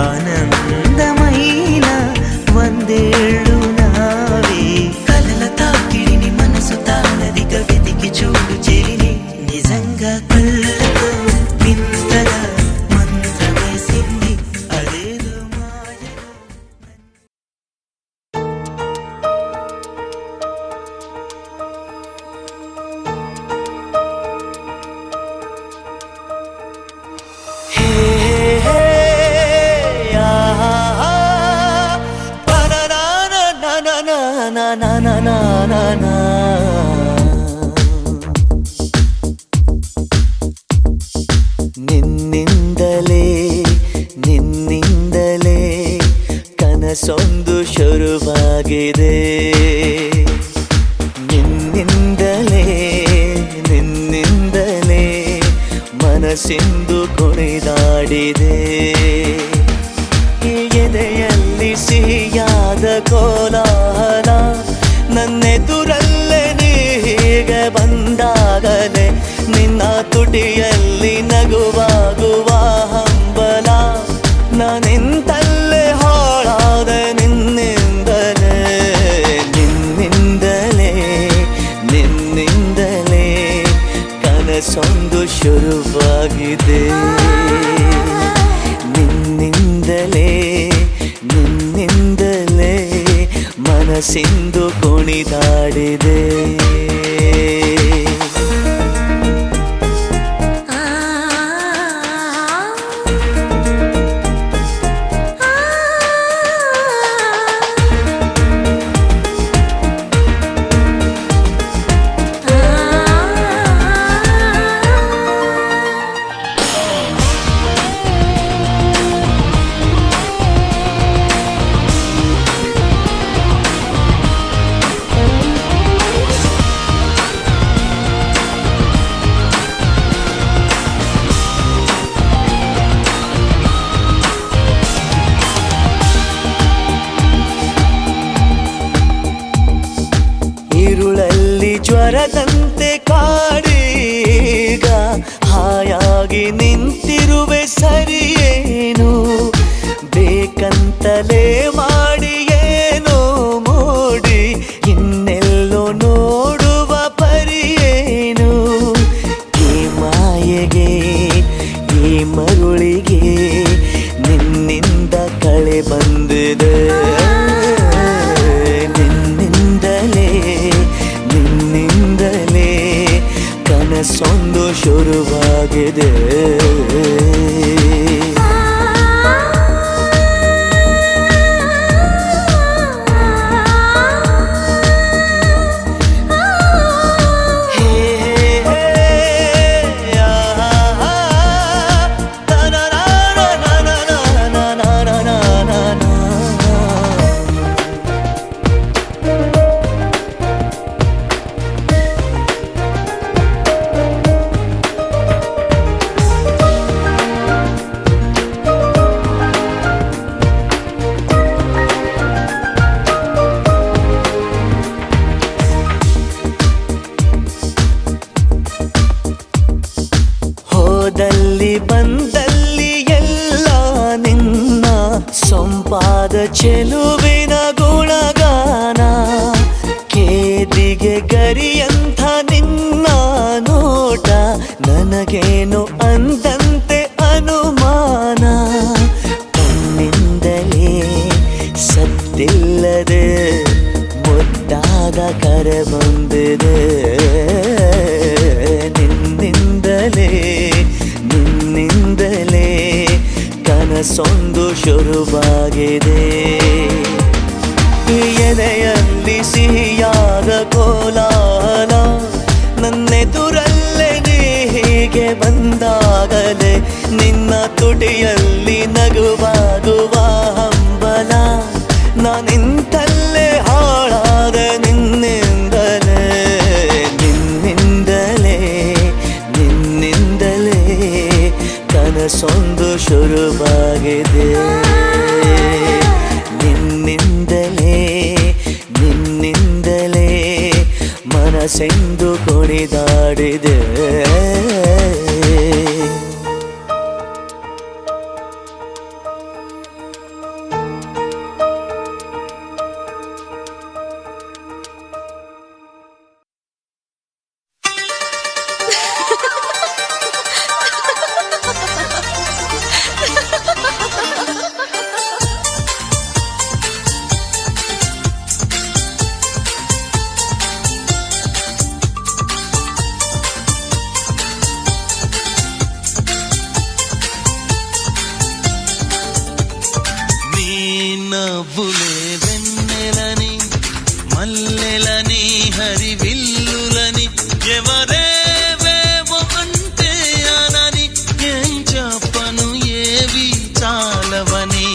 ఆనందమైన వందేళ్ళు నావే. కలల తాకిడిని మనసు తానదిగా వెతికి చూడు చెలిని. నిజంగా కళ్ళతో వింతగా మంత్రమేసింది అదేదో మాయలో. ನಿನ್ನಿಂದಲೇ ನಿನ್ನಿಂದಲೇ ಕನಸೊಂದು ಶುರುವಾಗಿದೆ. ನಿನ್ನಿಂದಲೇ ನಿನ್ನಿಂದಲೇ ಮನಸ್ಸಿಂದು ಕುಣಿದಾಡಿದೆ. ಎದೆಯಲ್ಲಿ ಸಿಹಿಯಾದ ಕೋಲಾಹಲ ನನ್ನೆದುರಲ್ಲೇ ನೀ ಹೀಗೆ ಬಂದಾಗಲೇ ನಿನ್ನ ತುಟಿಯಲ್ಲಿ ನಗುವಾಗುವ ಹಂಬಲ. ನಾನಿಂತಲ್ಲೇ ಹಾಳಾದೆ ನಿನ್ನಿಂದಲೇ ನಿನ್ನಿಂದಲೇ ನಿನ್ನಿಂದಲೇ ಕನಸೊಂದು ಶುರುವಾಗಿದೆ. ನಿನ್ನಿಂದಲೇ ನಿನ್ನಿಂದಲೇ ಮನಸ್ಸಿಂದು ಕುಣಿದಾಡಿದೆ. ಜ್ವರದಂತೆ ಕಾಡೀಗ ಹಾಯಾಗಿ ನಿಂತಿರುವೆ ಸರಿಯೇನು. ಬೇಕಂತಲೇ ಮಾಡಿ ಏನೋ ಮೋಡಿ ಇನ್ನೆಲ್ಲೋ ನೋಡುವ ಪರಿಯೇನು. ಈ ಮಾಯೆಗೆ ಈ ಮರುಳಿಗೆ ನಿನ್ನಿಂದ ಕಳೆ ಬಂದಿದೆ. ನಿನ್ನಿಂದಲೇ ನಿನ್ನಿಂದಲೇ ಕನಸೊಂದು ಶುರುವಾಗಿದೆ. ಹೋದಲ್ಲಿ ಬಂದಲ್ಲಿ ಎಲ್ಲ ನಿನ್ನ ಸೊಂಪಾದ ಚೆಲುವಿನ ಗುಣಗಾನ. ಕೇದಿಗೆ ಗರಿಯಂಥ ನಿನ್ನ ನೋಟ ನನಗೇನು ಅಂದಂತೆ ಅನುಮಾನ. ಕಣ್ಣಿಂದಲೇ ಸತ್ತಿಲ್ಲದೆ ಮುದ್ದಾದ ಕರೆ ಬಂದಿದೆ. ನಿನ್ನಿಂದಲೇ ನಿನ್ನಿಂದಲೇ ಕನಸೊಂದು ಶುರುವಾಗಿದೆ. ಎದೆಯಲ್ಲಿ ಸಿಹಿಯಾದ ಕೋಲಾಹಲ ನನ್ನೆದುರಲ್ಲೇ ನೀ ಹೀಗೆ ಬಂದಾಗಲೇ ನಿನ್ನ ತುಟಿಯಲ್ಲಿ ನಗುವಾಗುವ ಹಂಬಲ. ನಾನಿಂತಲ್ಲೇ ಹಾಳಾದ ನಿನ್ನಿಂದಲೇ ನಿನ್ನಿಂದಲೇ ನಿನ್ನಿಂದಲೇ ಮನಸ್ಸೆಂದು ಕುಣಿದಾಡಿದೆ. నవ్వులే వెన్నెలని మల్లెలని హరివిల్లులని ఎవరేవేవో అంటే అనని ఏం చెప్పను ఏవి చాలవని.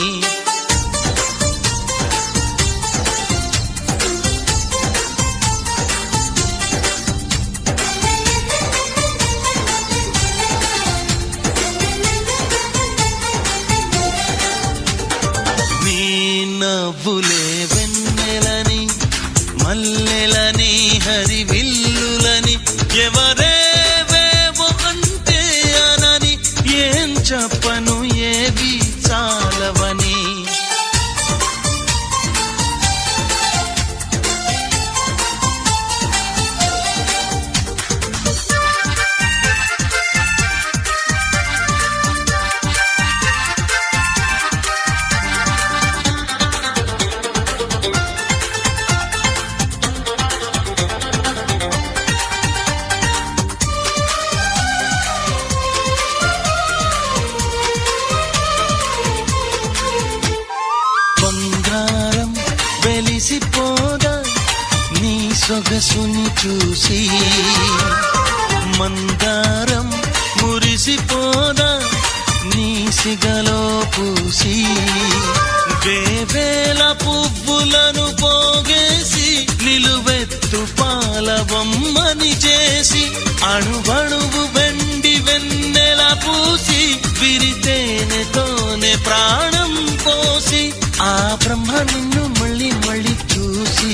నవ్వులే వెన్నెలని మల్లెలని హరివిల్లులని ఎవరేవేవో అంటే అనని ఏం చెప్పను ఏవి చాలవని. బంగారం వెలిసిపోదా నీ సొగసుని చూసి, మందారం మురిసిపోదా నీ సిగలో పూసి, వేవేల పువ్వులను పోగేసి నిలువెత్తు పాలబొమ్మని చేసి, అణువణువు వెండి వెన్నెల పూసి, విరితేనెతోనే ప్రాణం పోసి, ఆ బ్రహ్మ నిన్ను మళ్ళీ మళ్ళీ చూసి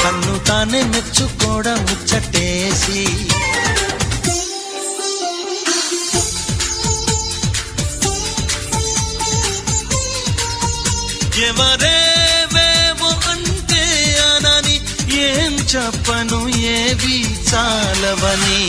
తన్ను తానే మెచ్చుకోవడం ముచ్చటేసి. ఎవరేవేవో అంటే అనని ఏం చెప్పను ఏవి చాలవని.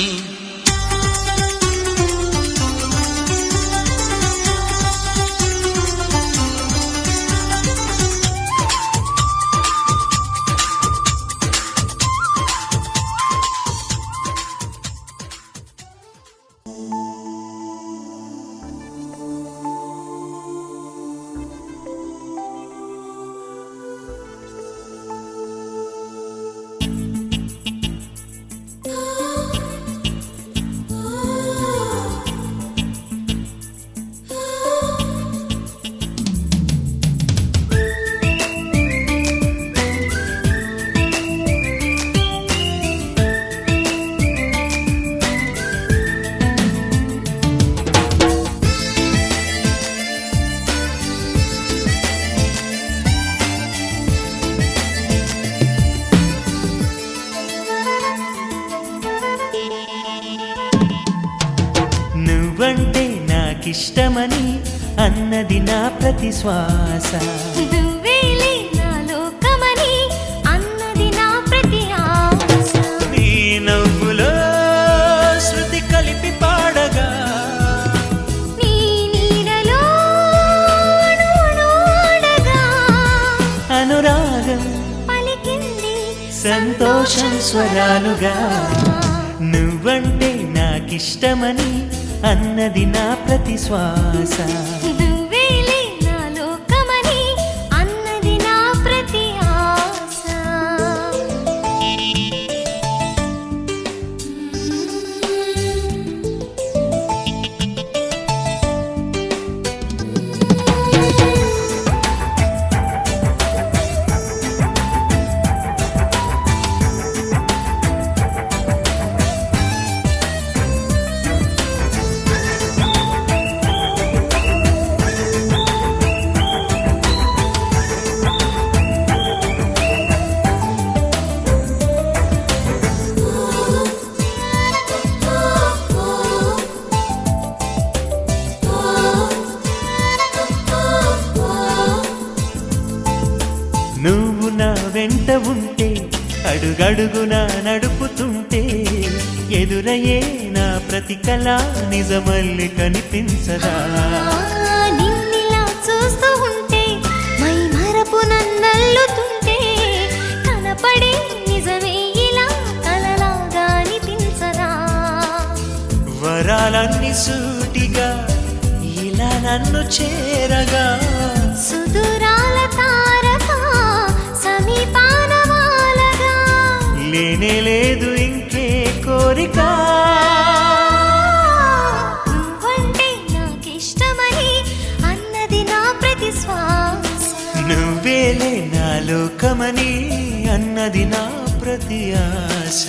నువ్వంటే నాకిష్టమని అన్నది నా ప్రతి శ్వాస, నువ్వేలే నా లోకమని అన్నది నా ప్రతి ఆశ. నీ నవ్వులో శృతి కలిపి పాడగా, నీ నీడలో అణువణువడగా, అనురాగం పలికింది సంతోషం స్వరాలుగా. నువ్వంటే నాకిష్టమని అన్నది నా ప్రతి శ్వాస, నువ్వేలే నా లోకమని అన్నది నా ప్రతి ఆశ. నువ్వు నా వెంట ఉంటే అడుగడుగున నడుపుతుంటే ఎదురయ్యే నా ప్రతి కళ నిజమల్లి కనిపించదా నిన్నిలా చూస్తూ ఉంటే మై మరపు నన్నల్లుతుంటే కనపడే నిజమే ఇలా కలలాగా అనిపించదా వరాలన్నీ సూటిగా ఇలా నన్ను చేరగా సుదూరాల తారక సమీపాన వాలగా లేనే లేదు ఇంకే కోరిక నువ్వంటే నాకిష్టమని అన్నది నా ప్రతి శ్వాస నువ్వేలే నా లోకమని అన్నది నా ప్రతి ఆశ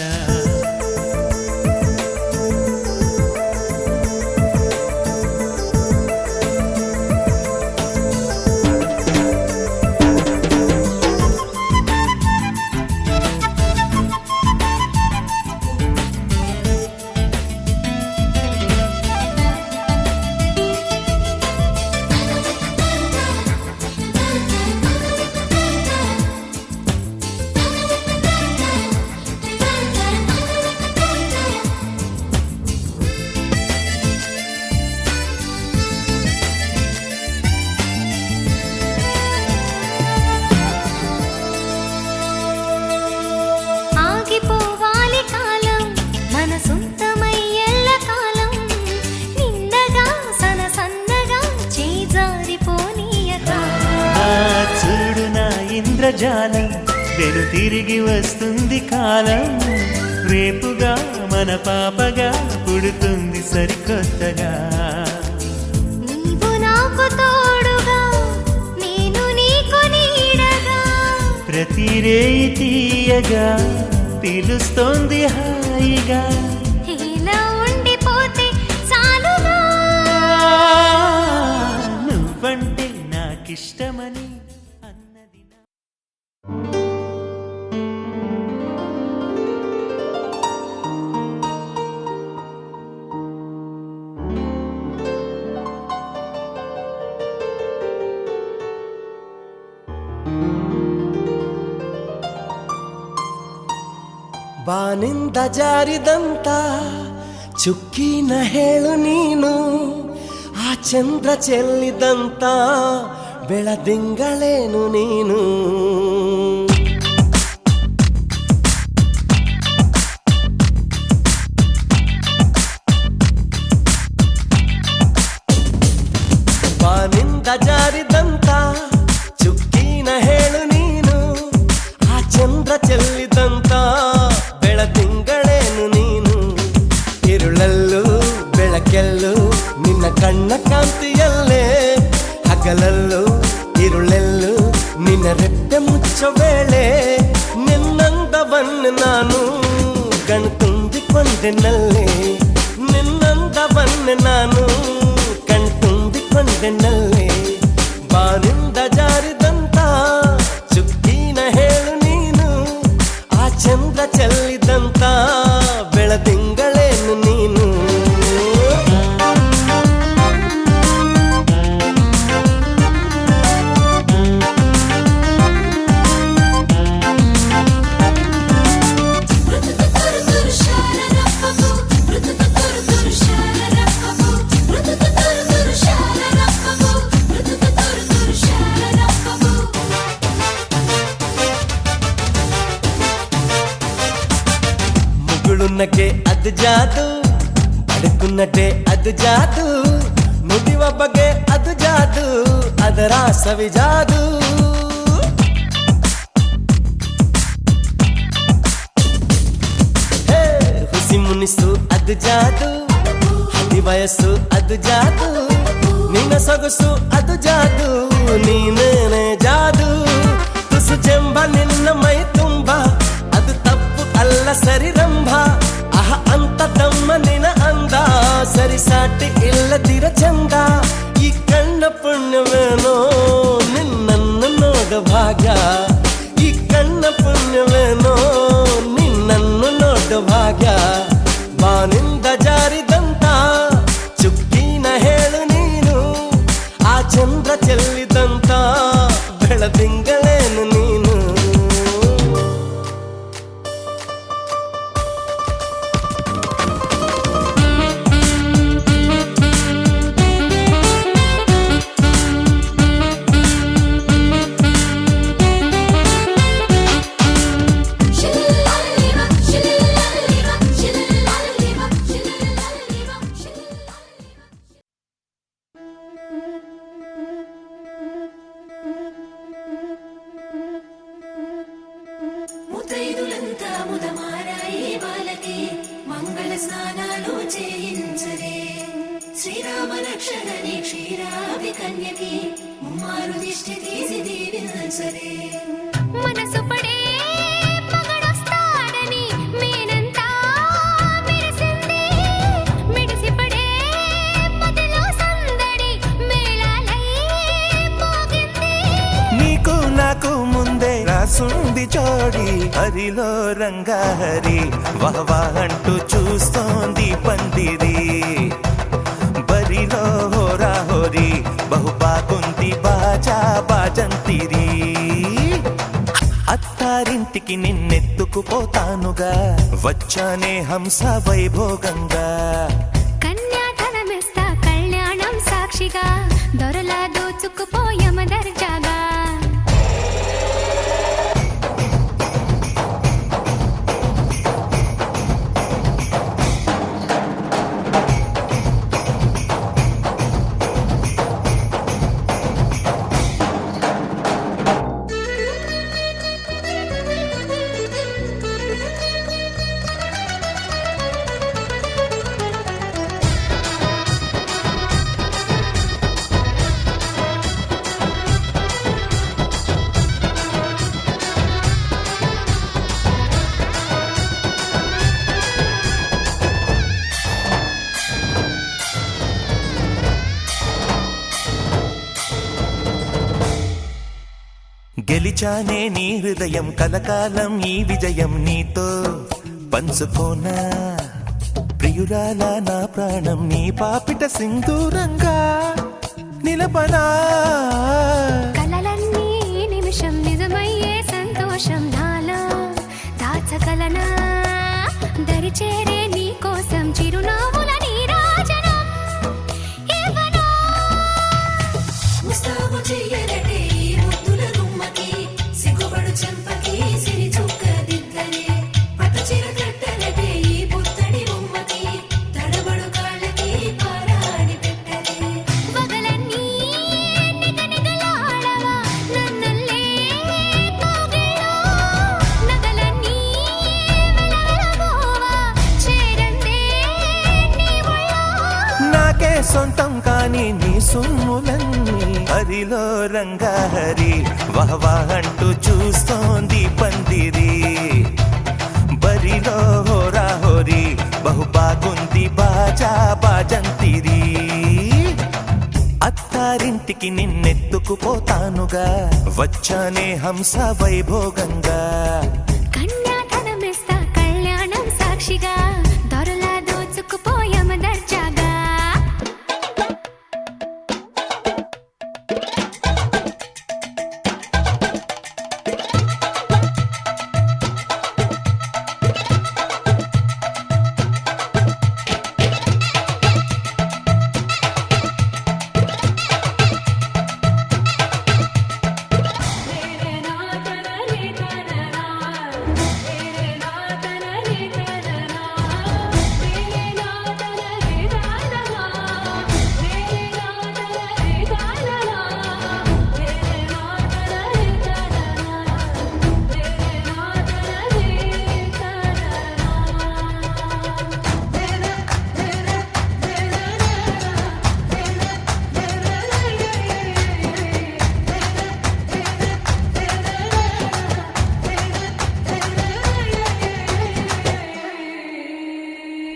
ఆగిపోవాలి కాలం మన సొంతమై ఎల్ల కాలం నిండగా సన్నగా చేజారిపోనీయక చూడు నా ఇంద్రజాలం వెను తిరిగి వస్తుంది కాలం రేపుగా మన పాపగా పుడుతుంది సరికొత్తగా నీవు నాకు తోడుగా నేను నీకు నీడగా ప్రతి రేయి తీయగా పిలుస్తోంది హాయిగా ఇలా ఉండిపోతే చాలుగా నువ్వంటే నాకిష్టమని అన్నది నా ಬಾನಿಂದ ಜಾರಿದಂತ ಚುಕ್ಕಿನ ಹೇಳು ನೀನು ಆ ಚಂದ್ರ ಚೆಲ್ಲಿದಂತ ಬೆಳದಿಂಗಳೇನು ನೀನು ಬಾನಿಂದ ಜಾರಿದಂತ ಚುಕ್ಕಿನ ಹೇಳು ನೀನು ಆ ಚಂದ್ರ ಚೆಲ್ಲಿದಂತ ಬೆಳದಿಂಗಳೇನು ನೀನು ಇರುಳಲ್ಲೂ ಬೆಳಕೆಲ್ಲೂ ನಿನ್ನ ಕಣ್ಣ ಕಾಂತಿಯಲ್ಲೇ ಹಗಲಲ್ಲೂ ಇರುಳೆಲ್ಲೂ ನಿನ್ನ ರೆಪ್ಪೆ ಮುಚ್ಚೋ ವೇಳೆ ನಿನ್ನಂದವನ್ನು ನಾನು ಕಣ್ತುಂಬಿಕೊಂಡೆನಲ್ಲೇ ನಿನ್ನಂದವನ್ನು ನಾನು ಕಣ್ತುಂಬಿಕೊಂಡೆನಲ್ಲೇ ಬಾನಿಂದ ಜಾರಿದಂತ ಚುಕ್ಕಿನ ಹೇಳು ನೀನು ಆ ಚಂದ್ರ ಚೆಲ್ಲಿದಂತ ಬೆಳದಿಂಗಳೇನು ನೀನು ముగుಳುన్నకే ಅದು ಜಾದು ಬದುಕುನ್ನటే ಅದು ಜಾದು ನುಡಿವ ಬಗೆ ಅದು ಜಾದು ಅದರ ಸವಿ ಜಾದು ಹುಸಿ ಮುನಿಸು ಅದು ಜಾದು ಹದಿ ವಯಸ್ಸು ಅದು ಜಾದು ನಿನ್ನ ಸೊಗಸು ಅದು ಜಾದು ನೀನೇನೆ ಜಾದು ತುಸು ಚೆಂಬ ನಿನ್ನ ಮೈ ತುಂಬ ಅದು ತಪ್ಪು ಅಲ್ಲ ಸರಿ ರಂಭ ಅಹ ಅಂತ ತಮ್ಮ ನಿನ ಅಂದ ಸರಿ ಸಾಟಿ ಇಲ್ಲದಿರ ಚಂದ ಈ ಕಣ್ಣ ಪುಣ್ಯವೇನೋ ನಿನ್ನನ್ನು ನೋಡ ಭಾಗ್ಯ ಈ ಕಣ್ಣ ಪುಣ್ಯವೇನೋ ನಿನ್ನನ್ನು ನೋಡ ಭಾಗ್ಯ ಬಾನಿಂದ ಜಾರಿದಂತ ಚುಕ್ಕಿನ ಹೇಳು ನೀನು ಆ ಚಂದ್ರ ಚೆಲ್ಲಿದಂತ ಬೆಳದಿಂಗಳೇನು ನೀನು మహారాణి కన్యకి ముమ్మారు దిష్టి తీసి దీవించరే మనసు పడే మగడొస్తాడని మేనంతా మెరిసింది మిడిసి పడే మదిలో సందడి మేళాలై మోగింది నీకు నాకు ముందే రాసుంది జోడి హరిలో రంగాహరి వహవా అంటూ చూస్తోంది పందిరి బరిలో హోరా హోరి బహు బాగుంది బాజా బాజంతిరి అత్తారింటికి నిన్నెత్తుకుపోతానుగా వచ్చానే హంస వైభోగంగా కన్యాధనమిస్తా కళ్యాణం సాక్షిగా దొరలా దోచుకుపోయమ దర్జాగా గెలిచానే నీ హృదయం కలకాలం ఈ విజయం నీతో పంచుకోనా ప్రియురాల నా ప్రాణం నీ పాపిట సింధూరంగా నిలపనా కలలన్నీ నిమిషం నిజమయ్యే సంతోషం నాలో దాచగలనా దరిచేరే నీ కోసం చిరునవ్వుల నీరాజనం ఇవ్వనా ముస్తాబు చెయ్యలటే ఈ ముద్దుల గుమ్మకి సిగ్గుపడు చెంపకి సిరి చుక్క దిద్దలే పట్టు చీర కట్టలటే ఈ పుత్తడి బొమ్మకి తడబడు కాళ్ళకి పారాని పెట్టలే వగలన్నీ నిగనిగలాడవా నన్నల్లే కోగిలో నగలన్నీ వెలవెలబోవా చేరందే నీ ఒళ్ళో నాకే సొంతం కాని నీ సొమ్ములన్నీ హరిలో రంగాహరి వహవా అంటూ చూస్తోంది పందిరి బరిలో హోరా హోరి బహు బాగుంది బాజా బాజంతిరి అత్తారింటికి నిన్నెత్తుకుపోతానుగా వచ్చానే హంస వైభోగంగా కన్యాధనమిస్తా కళ్యాణం సాక్షిగా దొరలా దోచుకుపోయమ దర్జాగా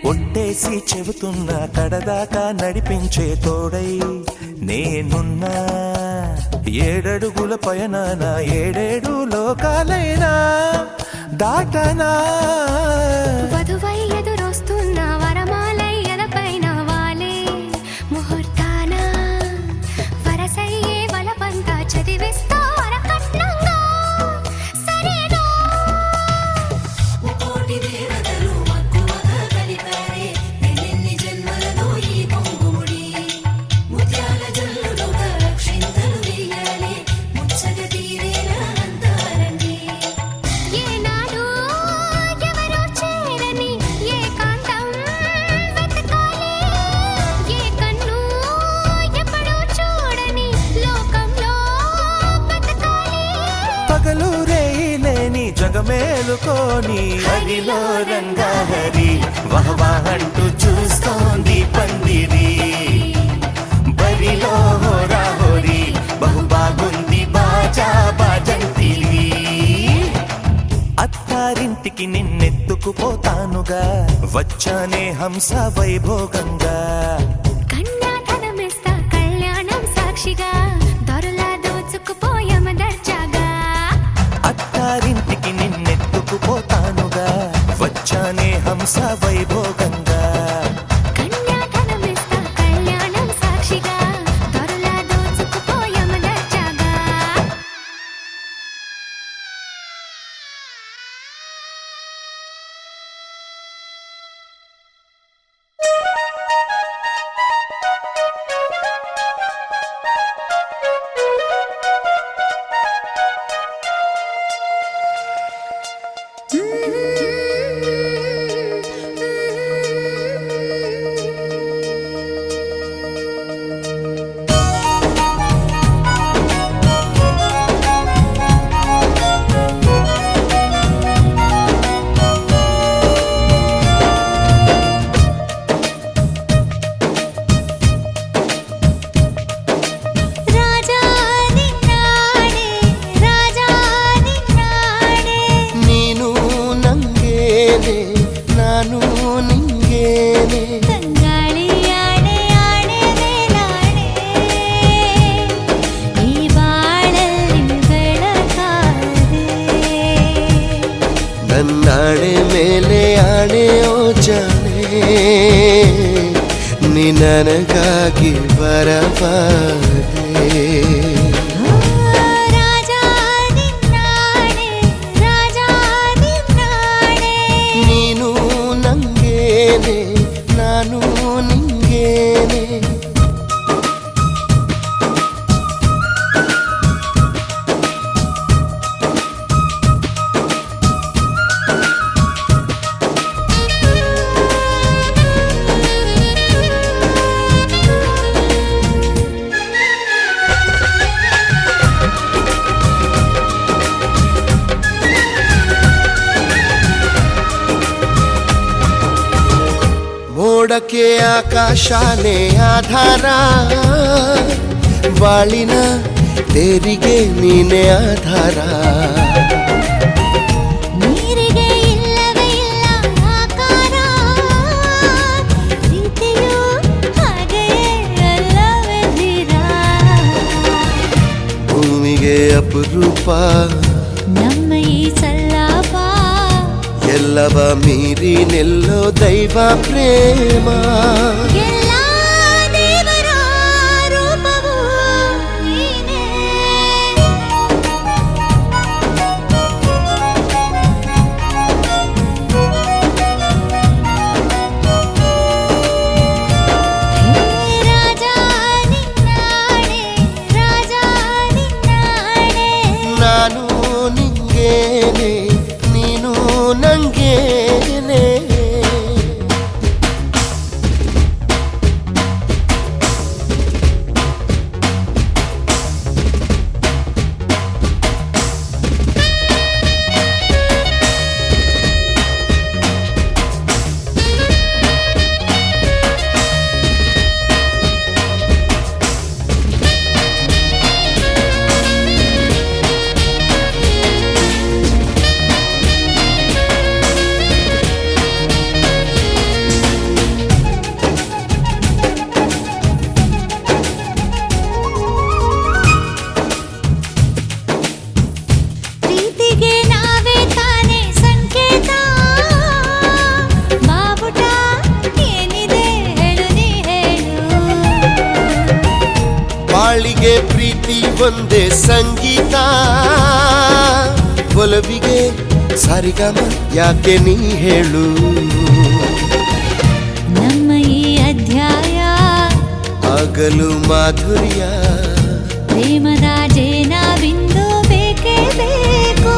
ఒట్టేసి చెబుతున్నా కడదాకా నడిపించే తోడై నేనున్నా ఏడడుగుల పయనాన ఏడేడు లోకాలైనా దాటనా వధువై ఎదురొస్తున్న వరమాలై ఎదపైన వాలే ముహూర్తాన వరసయ్యే వలపంతా చదివిస్తా వరకట్నంగా సరేనా కోటి దేవతలు మక్కువగా కలిపారే ఎన్నెన్ని జన్మలలో ఈ పొంగుముడి ముత్యాల జల్లులుగా క్షింతలు వేయాలి ముచ్చట తీరేలా అంతారండి ఏనాడు ఎవరో చేరని ఏకాంతం వెతకాలి ఏ కన్ను ఎప్పుడూ చూడని లోకంలో బతకాలి పగలు రేయిలేని జగమేలుకోని హరిలో రంగాహరి వహవా అంటూ చూస్తోంది పందిరి బరిలో హోరా పోరి బహు బాగుంది బాజా బాజంతివి. అత్తారింటికి నిన్నెత్తుకుపోతానుగా వచ్చానే హంస వైభోగంగా. కన్యాధనమిస్తా కళ్యాణం సాక్షిగా దొరలా దోచుకుపోయామ దర్జాగా. అత్తారింటికి నిన్నెత్తుకుపోతానుగా వచ్చానే హంస వైభోగంగా. కన్యాధనమిస్తా కళ్యాణం సాక్షిగా దొరలా దోచుకుపోయామ దర్జాగా. రాజా నిన్నాడే రాజా నిన్నాడే ನೀನು ನಂಗೇನೆ ನಾನು ನಿಂಗೇನೆ. ತಂಗಾಳಿ ಆಣೆ ಆಣೆ ಮೇಲಾಣೆ ಈ ಬಾಳಲ್ಲಿ ಬೆಳಕಾದೆ. ನನ್ನಾಣೆ ಮೇಲೆ ಆಣೆ ಓ ಜಾಣೆ ನೀ ನನಗಾಗಿ ಬರಬಾರದೆ. ರಾಜಾ ನಿನ್ನಾಡೆ ರಾಜಾ ನಿನ್ನಾಡೆ ನೀನು ನಂಗೇನೆ ನಾನು ನಿಂಗೇನೆ. ಮೋಡಕ್ಕೆ ಆಕಾಶನೇ ಆಧಾರ ಬಾಳಿನ ತೇರಿಗೆ ನೀನೆ ಆಧಾರ. ನೀರಿಗೆ ಇಲ್ಲವೇ ಇಲ್ಲ ಆಕಾರ ಪ್ರೀತಿಯು ಹಾಗೆಯೇ ಅಲ್ಲವೇ ಧೀರ. ಭೂಮಿಗೆ ಅಪರೂಪ ನಮ್ಮ ಈ ಸಲ್ಲಾಪ ಎಲ್ಲವ ಮೀರಿ ನಿಲ್ಲೋ ದೈವ ಪ್ರೇಮ. ಎಲ್ಲ ದೇವರ ರೂಪವು ನೀನೇ. ರಾಜಾ ನಿನ್ನಾಡೆ ರಾಜಾ ನಿನ್ನಾಡೆ ನಾನು ನಿಂಗೇನೆ ನೀನು ನಂಗೇನೆ. ಪ್ರೀತಿಗೆ ನಾವೇ ತಾನೇ ಸಂಕೇತ. ಬಾವುಟ ಏನಿದೆ ಹೇಳು ನೀ ಹೇಳು. ಬಾಳಿಗೆ ಪ್ರೀತಿ ಒಂದೇ ಸಂಗೀತ ಒಲವಿಗೆ ಸರಿಗಮ ಯಾಕೆ ನೀ ಹೇಳು. ನಮ್ಮ ಈ ಅಧ್ಯಾಯ ಆಗಲು ಮಾಧುರ್ಯ ಪ್ರೇಮದ ಜೇನ ಬಿಂದು ಬೇಕೇ ಬೇಕು.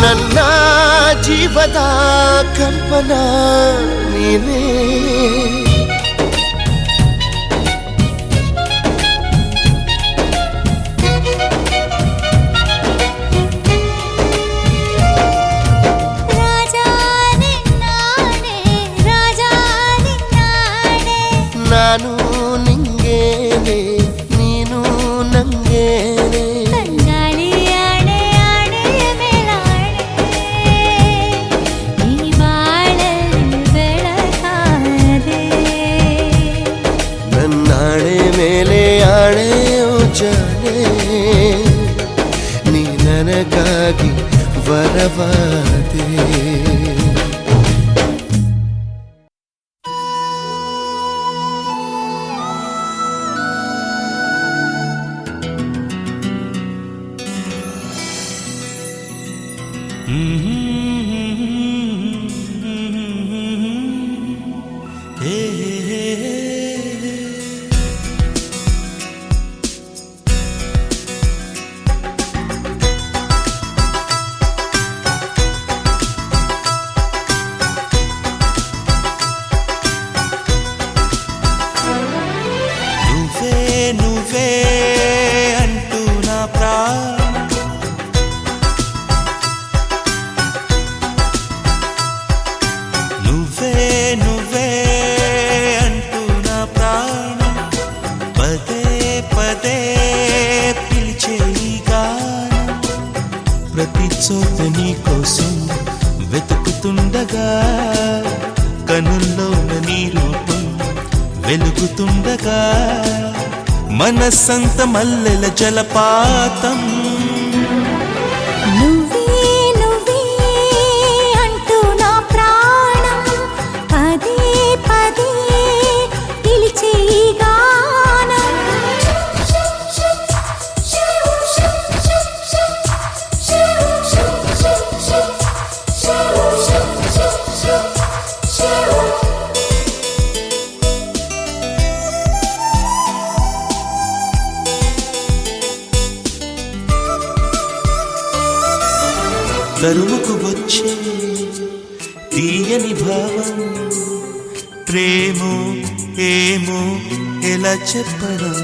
ನನ್ನ ಜೀವದ ಕಂಪನ ನೀನೇ. ರಾಜಾ ನಿನ್ನಾಡೆ ರಾಜಾ ನಿನ್ನಾಡೆ ನಾನು ನಿಂಗೇನೆ ನೀನು ನನಗಾಗಿ ವರವಾದೆ నువ్వే అంటూ నా ప్రాణం నువ్వే అంటూ నా ప్రాణం పదే పదే పిలిచే ఈ గానం ప్రతి చోట నీ కోసం వెతుకుతుండగా కనుల్లోన నీ రూపం వెలుగుతుండగా మనసంత మల్లెల జలపాతం నువ్వే అంటూ నా ప్రాణం పదే పదే పిలిచే ఈ గానం తరుముకు వచ్చే తీయని భావం ప్రేమో ఏమో ఎలా చెప్పడం